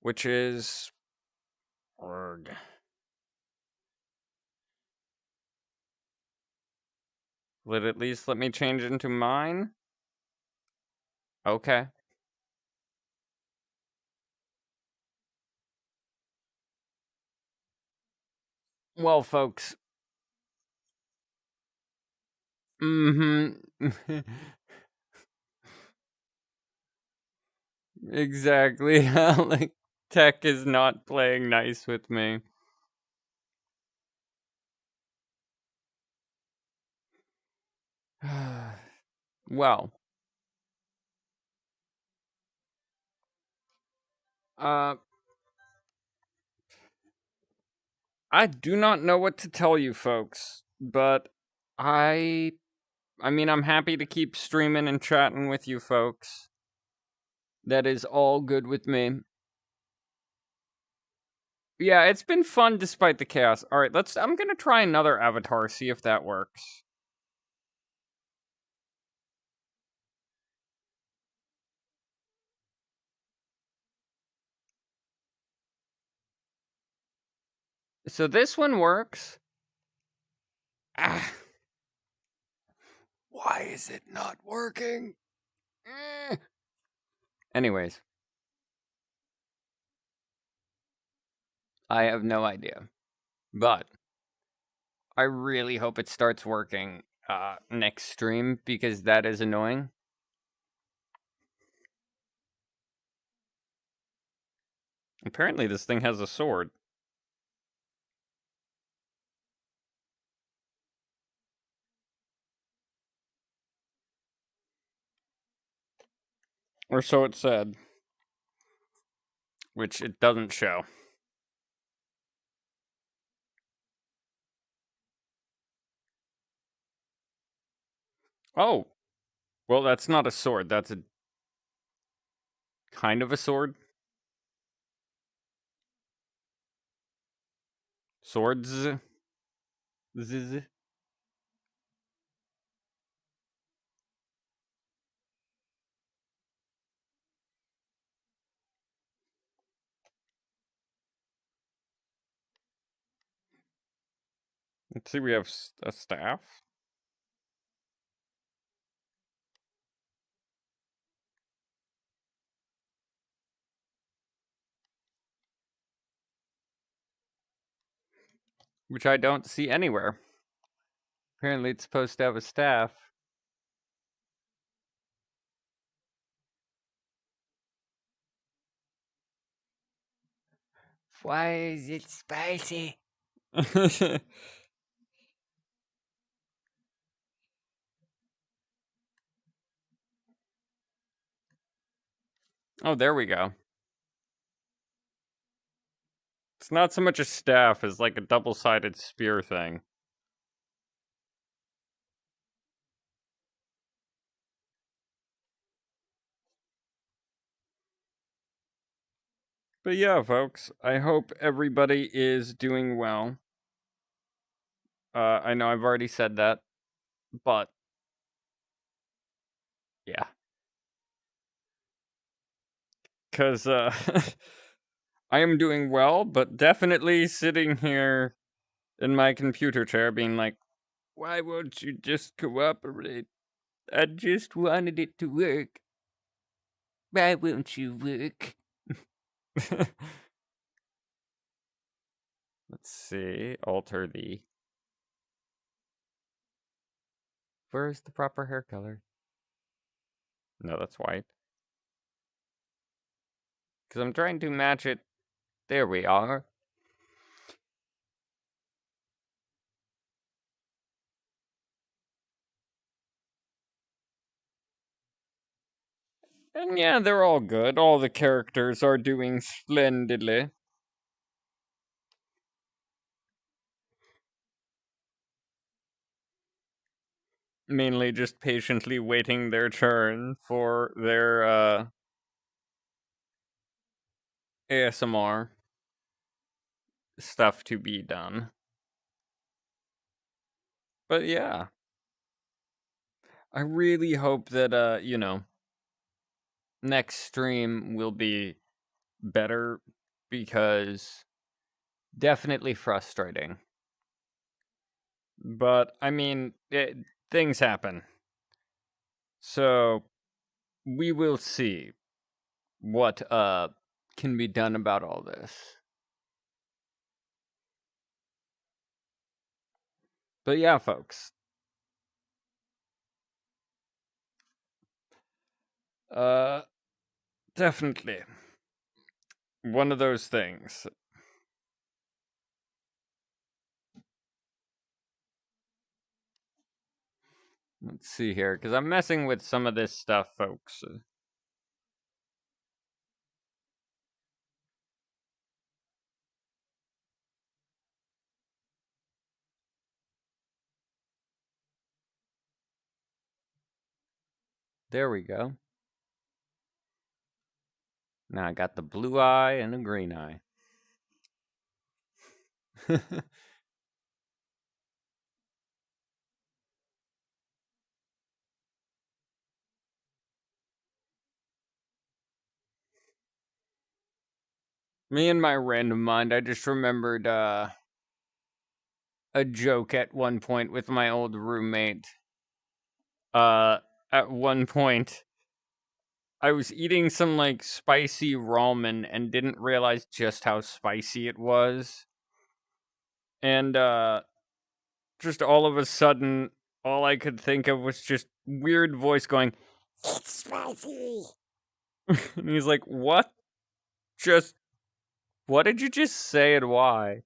Which is... Org. Will it at least let me change into mine? Okay. Well, folks. Mm-hmm. Exactly. Like, tech is not playing nice with me. Well. I do not know what to tell you folks, but I mean, I'm happy to keep streaming and chatting with you folks. That is all good with me. Yeah, it's been fun despite the chaos. Alright, I'm gonna try another avatar, see if that works. So this one works. Ah. Why is it not working? Anyways, I have no idea. But I really hope it starts working next stream because that is annoying. Apparently this thing has a sword. Or so it said. Which it doesn't show. Oh. Well, that's not a sword. That's a kind of a sword. Swords. Zzz. Let's see, we have a staff. Which I don't see anywhere. Apparently it's supposed to have a staff. Why is it spicy? Oh, there we go. It's not so much a staff as like a double-sided spear thing. But yeah, folks, I hope everybody is doing well. I know I've already said that, but yeah. Because I am doing well, but definitely sitting here in my computer chair being like, why won't you just cooperate? I just wanted it to work. Why won't you work? Let's see. Alter the. Where's the proper hair color? No, that's white. Because I'm trying to match it. There we are. And yeah, they're all good. All the characters are doing splendidly. Mainly just patiently waiting their turn for their ASMR stuff to be done. But yeah. I really hope that you know, next stream will be better because definitely frustrating. But I mean, things happen. So we will see what can be done about all this. But yeah, folks. Definitely. One of those things. Let's see here, because I'm messing with some of this stuff, folks. There we go. Now I got the blue eye and the green eye. Me and my random mind, I just remembered a joke at one point with my old roommate. At one point, I was eating some like spicy ramen and didn't realize just how spicy it was. And just all of a sudden, all I could think of was just weird voice going, "It's spicy." And he's like, "What? What did you just say and why?"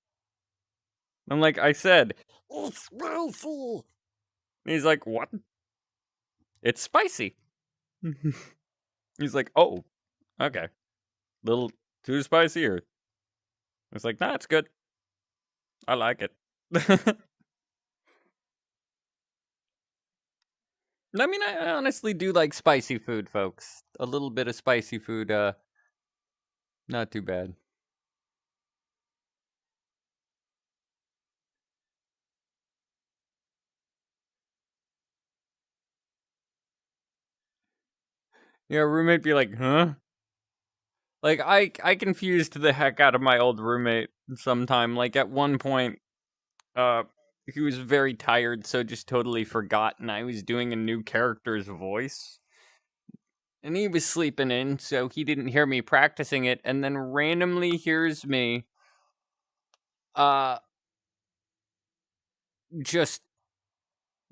I'm like, "I said, it's spicy." And he's like, "What?" "It's spicy." He's like, "Oh, okay. Little too spicy, or?" I was like, "Nah, it's good. I like it." I mean, I honestly do like spicy food, folks. A little bit of spicy food, not too bad. Yeah, roommate be like, "Huh?" Like, I confused the heck out of my old roommate sometime. Like, at one point, uh, he was very tired, so just totally forgot, and I was doing a new character's voice. And he was sleeping in, so he didn't hear me practicing it, and then randomly hears me, just,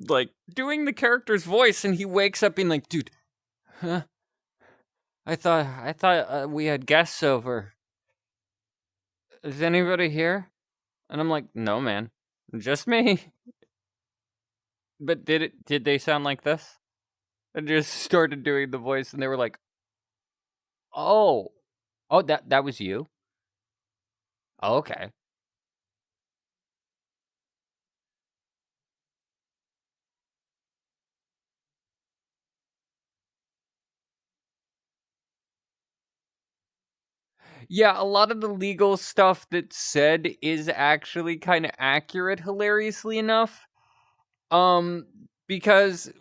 like, doing the character's voice, and he wakes up being like, "Dude, huh? I thought we had guests over. Is anybody here?" And I'm like, "No, man. Just me." But did they sound like this? I just started doing the voice and they were like, "Oh. Oh, that was you? Oh, okay." Yeah, a lot of the legal stuff that's said is actually kind of accurate, hilariously enough. Because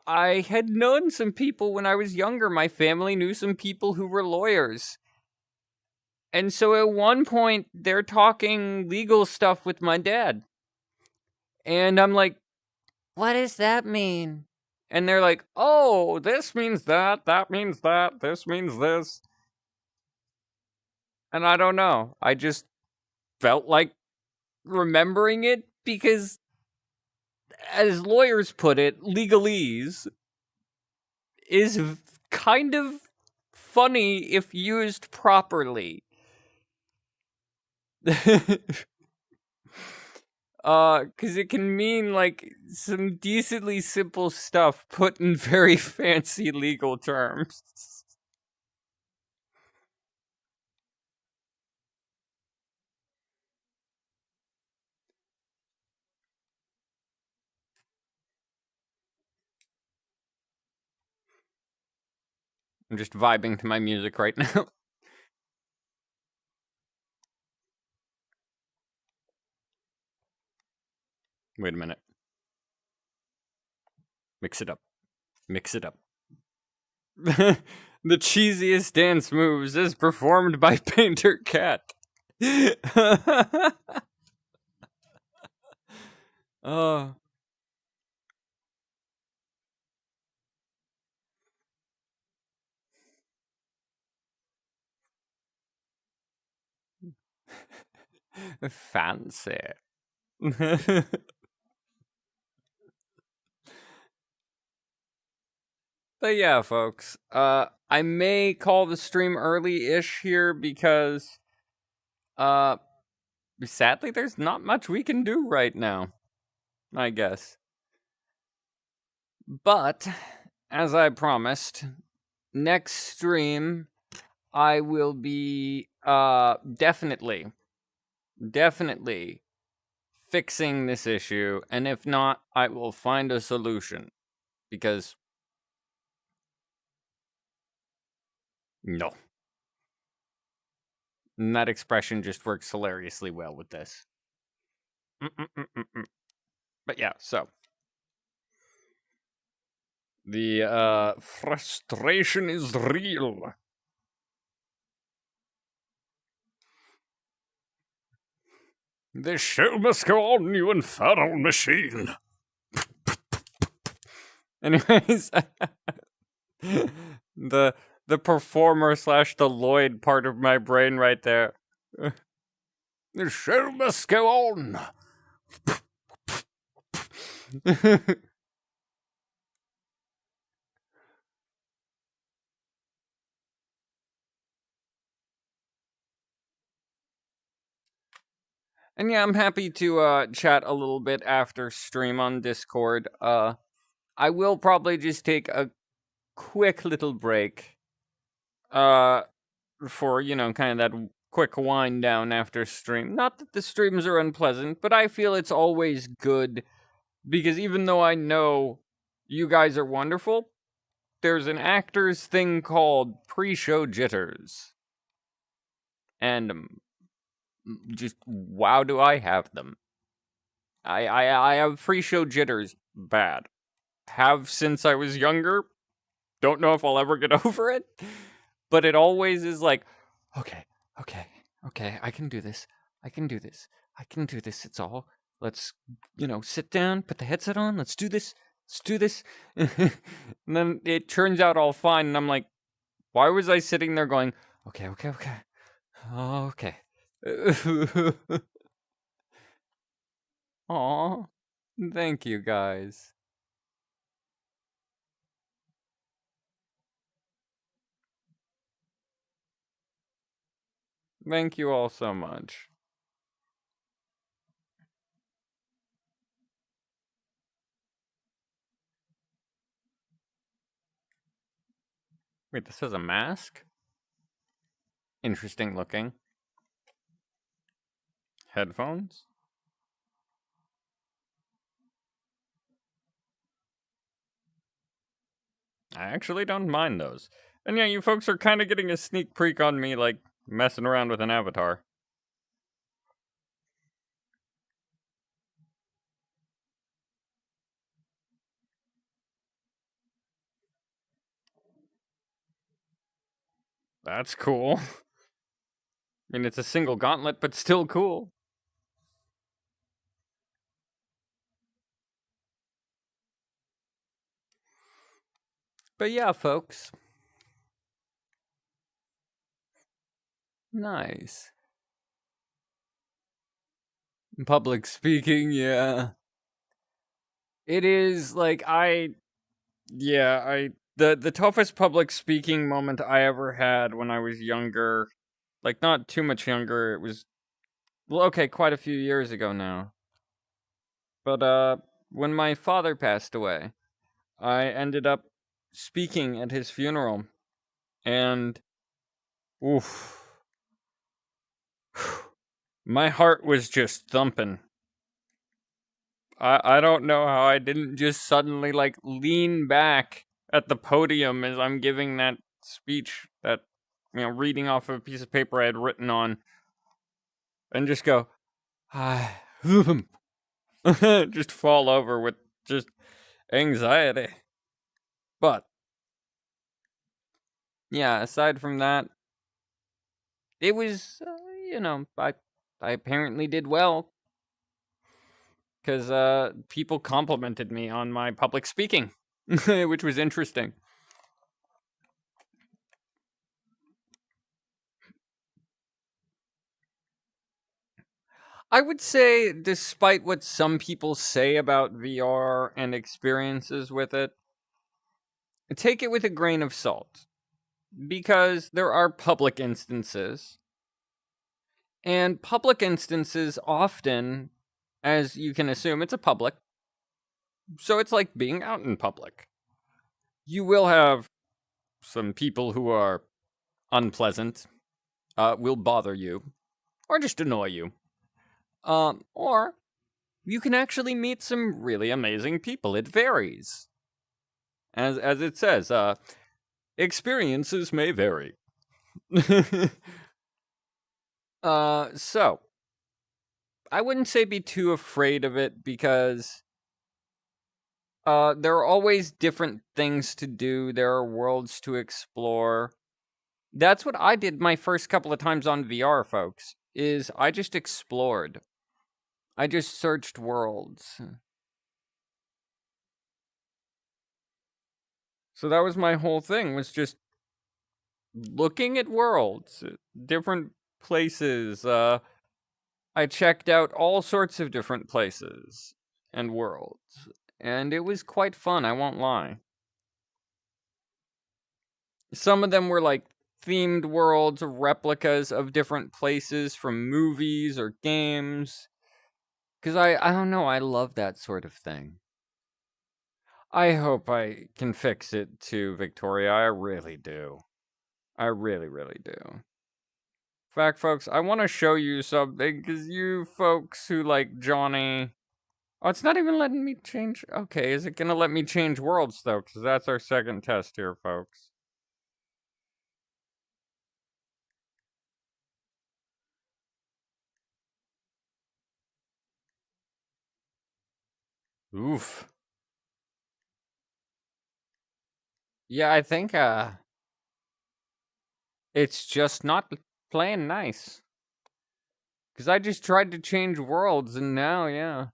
I had known some people when I was younger. My family knew some people who were lawyers. And so at one point, they're talking legal stuff with my dad. And I'm like, "What does that mean?" And they're like, "Oh, this means that means that, this means this." And I don't know. I just felt like remembering it because, as lawyers put it, legalese is kind of funny if used properly. Cause it can mean like some decently simple stuff put in very fancy legal terms. I'm just vibing to my music right now. Wait a minute. Mix it up. Mix it up. The cheesiest dance moves is performed by Painter Cat. Oh. Fancy. But yeah, folks. I may call the stream early-ish here because sadly there's not much we can do right now, I guess. But as I promised, next stream I will be definitely fixing this issue, and if not, I will find a solution, because no. And that expression just works hilariously well with this. But yeah, so the frustration is real. The show must go on, you infernal machine. Anyways, the performer / the Lloyd part of my brain right there. The show must go on. And yeah, I'm happy to chat a little bit after stream on Discord. I will probably just take a quick little break. For, kind of that quick wind down after stream. Not that the streams are unpleasant, but I feel it's always good because even though I know you guys are wonderful, there's an actor's thing called pre-show jitters. And just wow, do I have them. I have pre-show jitters bad. Have since I was younger. Don't know if I'll ever get over it. But it always is like, okay, I can do this. It's all, let's, sit down, put the headset on, let's do this. And then it turns out all fine, and I'm like, why was I sitting there going, okay. Aw, thank you guys. Thank you all so much. Wait, this is a mask? Interesting looking. Headphones? I actually don't mind those. And yeah, you folks are kind of getting a sneak peek on me, like, messing around with an avatar. That's cool. I mean, it's a single gauntlet, but still cool. But yeah, folks. Nice. Public speaking, yeah. It is, like, the toughest public speaking moment I ever had when I was younger, like, not too much younger, it was, well, okay, quite a few years ago now. But, when my father passed away, I ended up speaking at his funeral, and, oof. My heart was just thumping. I don't know how I didn't just suddenly, like, lean back at the podium as I'm giving that speech, that, reading off of a piece of paper I had written on, and just go, just fall over with just anxiety. But, yeah, aside from that, it was, I apparently did well. Because people complimented me on my public speaking, which was interesting. I would say, despite what some people say about VR and experiences with it, take it with a grain of salt. Because there are public instances. And public instances often, as you can assume, it's a public. So it's like being out in public. You will have some people who are unpleasant, will bother you, or just annoy you. Or you can actually meet some really amazing people. It varies. As it says, experiences may vary. So, I wouldn't say be too afraid of it because there are always different things to do. There are worlds to explore. That's what I did my first couple of times on VR, folks, is I just explored. I just searched worlds. So that was my whole thing, was just looking at worlds, different places. I checked out all sorts of different places and worlds, and it was quite fun, I won't lie. Some of them were like themed worlds, replicas of different places from movies or games. Because I don't know, I love that sort of thing. I hope I can fix it too, Victoria. I really do. I really, really do. In fact, folks, I want to show you something because you folks who like Johnny. Oh, it's not even letting me change. Okay, is it going to let me change worlds though? Because that's our second test here, folks. Oof. Yeah, I think it's just not playing nice. Because I just tried to change worlds and now, yeah.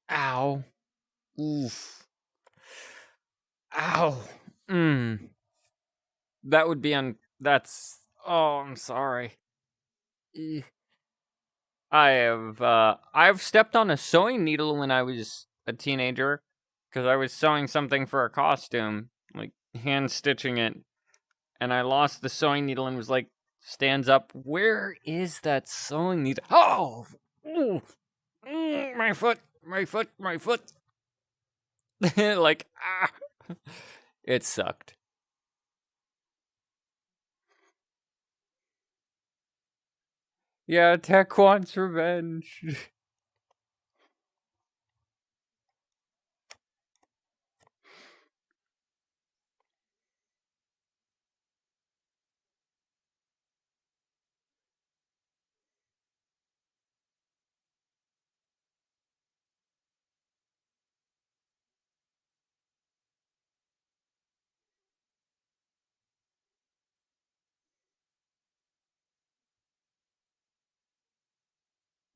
Ow. Oof. Ow. Mm. That would be that's oh, I'm sorry. Eh. I've stepped on a sewing needle when I was a teenager because I was sewing something for a costume, like hand stitching it, and I lost the sewing needle and was like stands up. Where is that sewing needle? Oh, ooh, my foot, my foot, my foot. Like it sucked. Yeah, Tech wants revenge.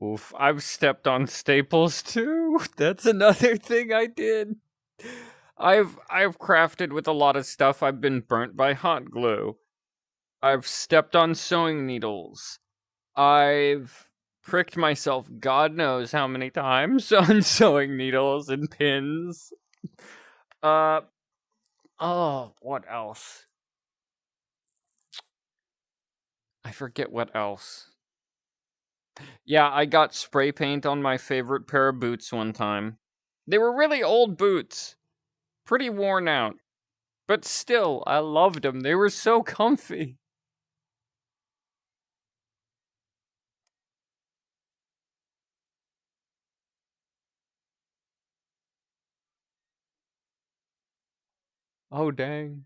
Oof, I've stepped on staples too. That's another thing I did. I've crafted with a lot of stuff. I've been burnt by hot glue. I've stepped on sewing needles. I've pricked myself God knows how many times on sewing needles and pins. Oh, what else? I forget what else. Yeah, I got spray paint on my favorite pair of boots one time. They were really old boots, pretty worn out, but still, I loved them. They were so comfy. Oh, dang.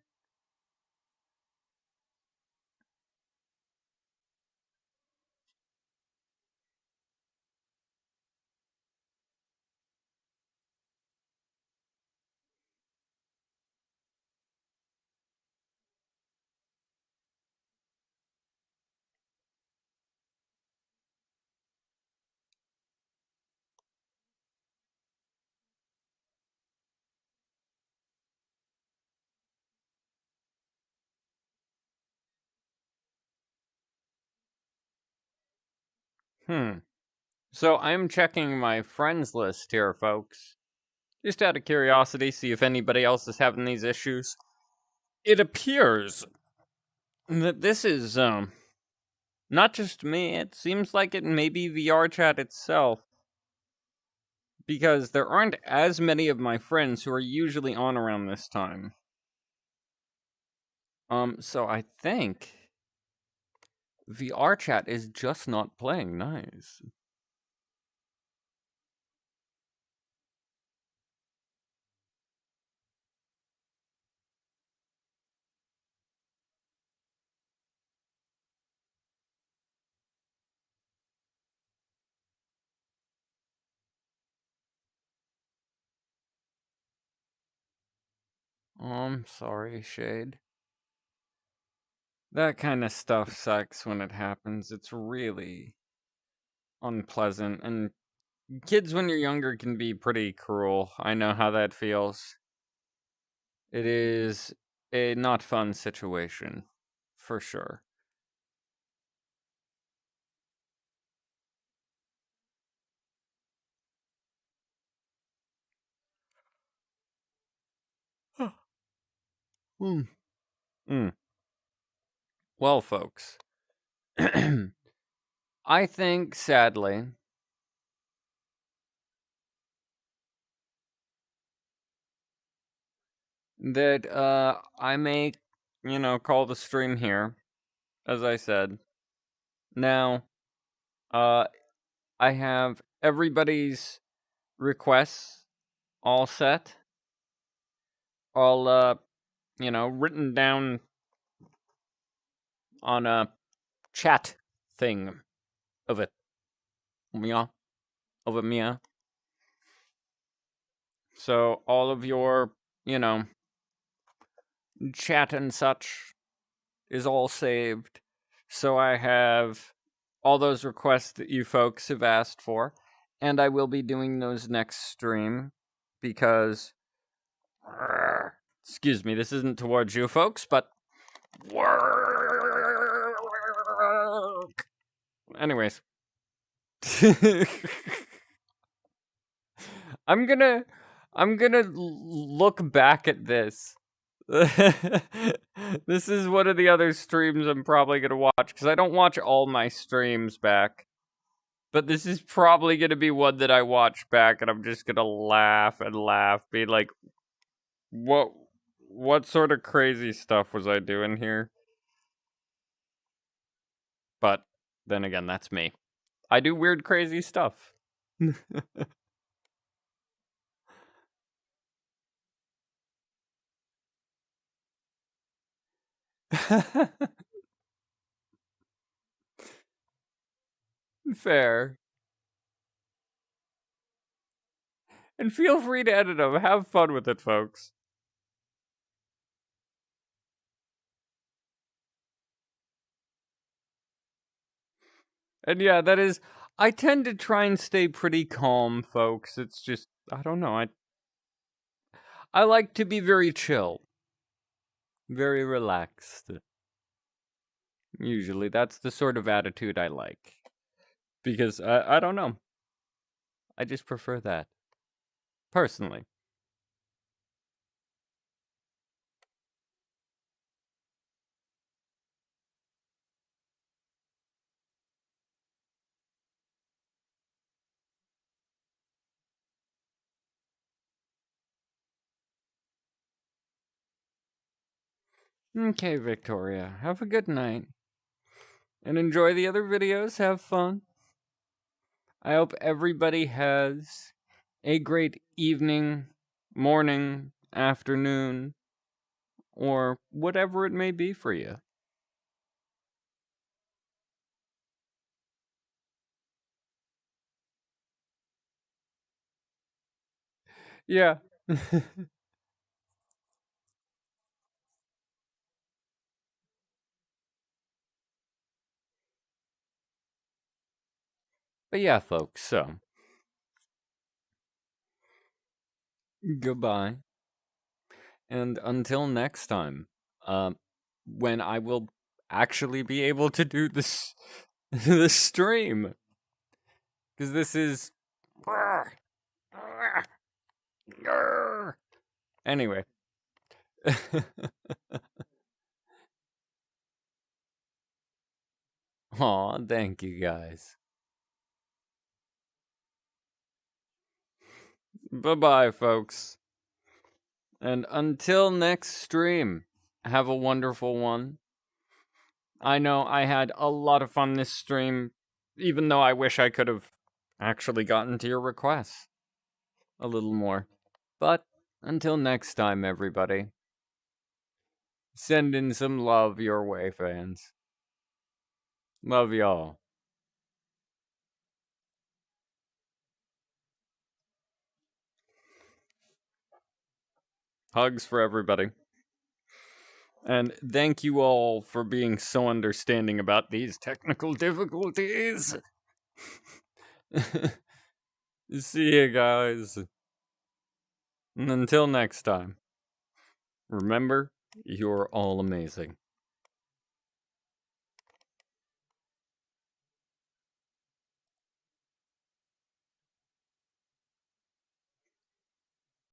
So I'm checking my friends list here, folks. Just out of curiosity, see if anybody else is having these issues. It appears that this is, not just me. It seems like it may be VRChat itself. Because there aren't as many of my friends who are usually on around this time. So I think VRChat is just not playing nice. Sorry, Shade. That kind of stuff sucks when it happens. It's really unpleasant. And kids, when you're younger, can be pretty cruel. I know how that feels. It is a not fun situation, for sure. Hmm. Well, folks, I think, sadly, that I may, call the stream here, as I said. Now, I have everybody's requests all set, all written down on a chat thing of it. Yeah, of it, Mia. So all of your, chat and such is all saved. So I have all those requests that you folks have asked for, and I will be doing those next stream because, excuse me, this isn't towards you folks, but work. Anyways, I'm gonna look back at this. This is one of the other streams I'm probably gonna watch because I don't watch all my streams back. But this is probably gonna be one that I watch back, and I'm just gonna laugh and laugh, be like, what sort of crazy stuff was I doing here? But then again, that's me. I do weird, crazy stuff. Fair. And feel free to edit them. Have fun with it, folks. And yeah, that is... I tend to try and stay pretty calm, folks. It's just... I don't know. I like to be very chill. Very relaxed. Usually, that's the sort of attitude I like. Because, I don't know. I just prefer that. Personally. Okay, Victoria. Have a good night. And enjoy the other videos. Have fun. I hope everybody has a great evening, morning, afternoon, or whatever it may be for you. Yeah. But yeah, folks, so goodbye. And until next time, when I will actually be able to do this the stream. Because this is anyway. Aw, thank you guys. Bye-bye, folks. And until next stream, have a wonderful one. I know I had a lot of fun this stream, even though I wish I could have actually gotten to your requests a little more. But until next time, everybody, send in some love your way, fans. Love y'all. Hugs for everybody. And thank you all for being so understanding about these technical difficulties. See you guys. And until next time, remember, you're all amazing.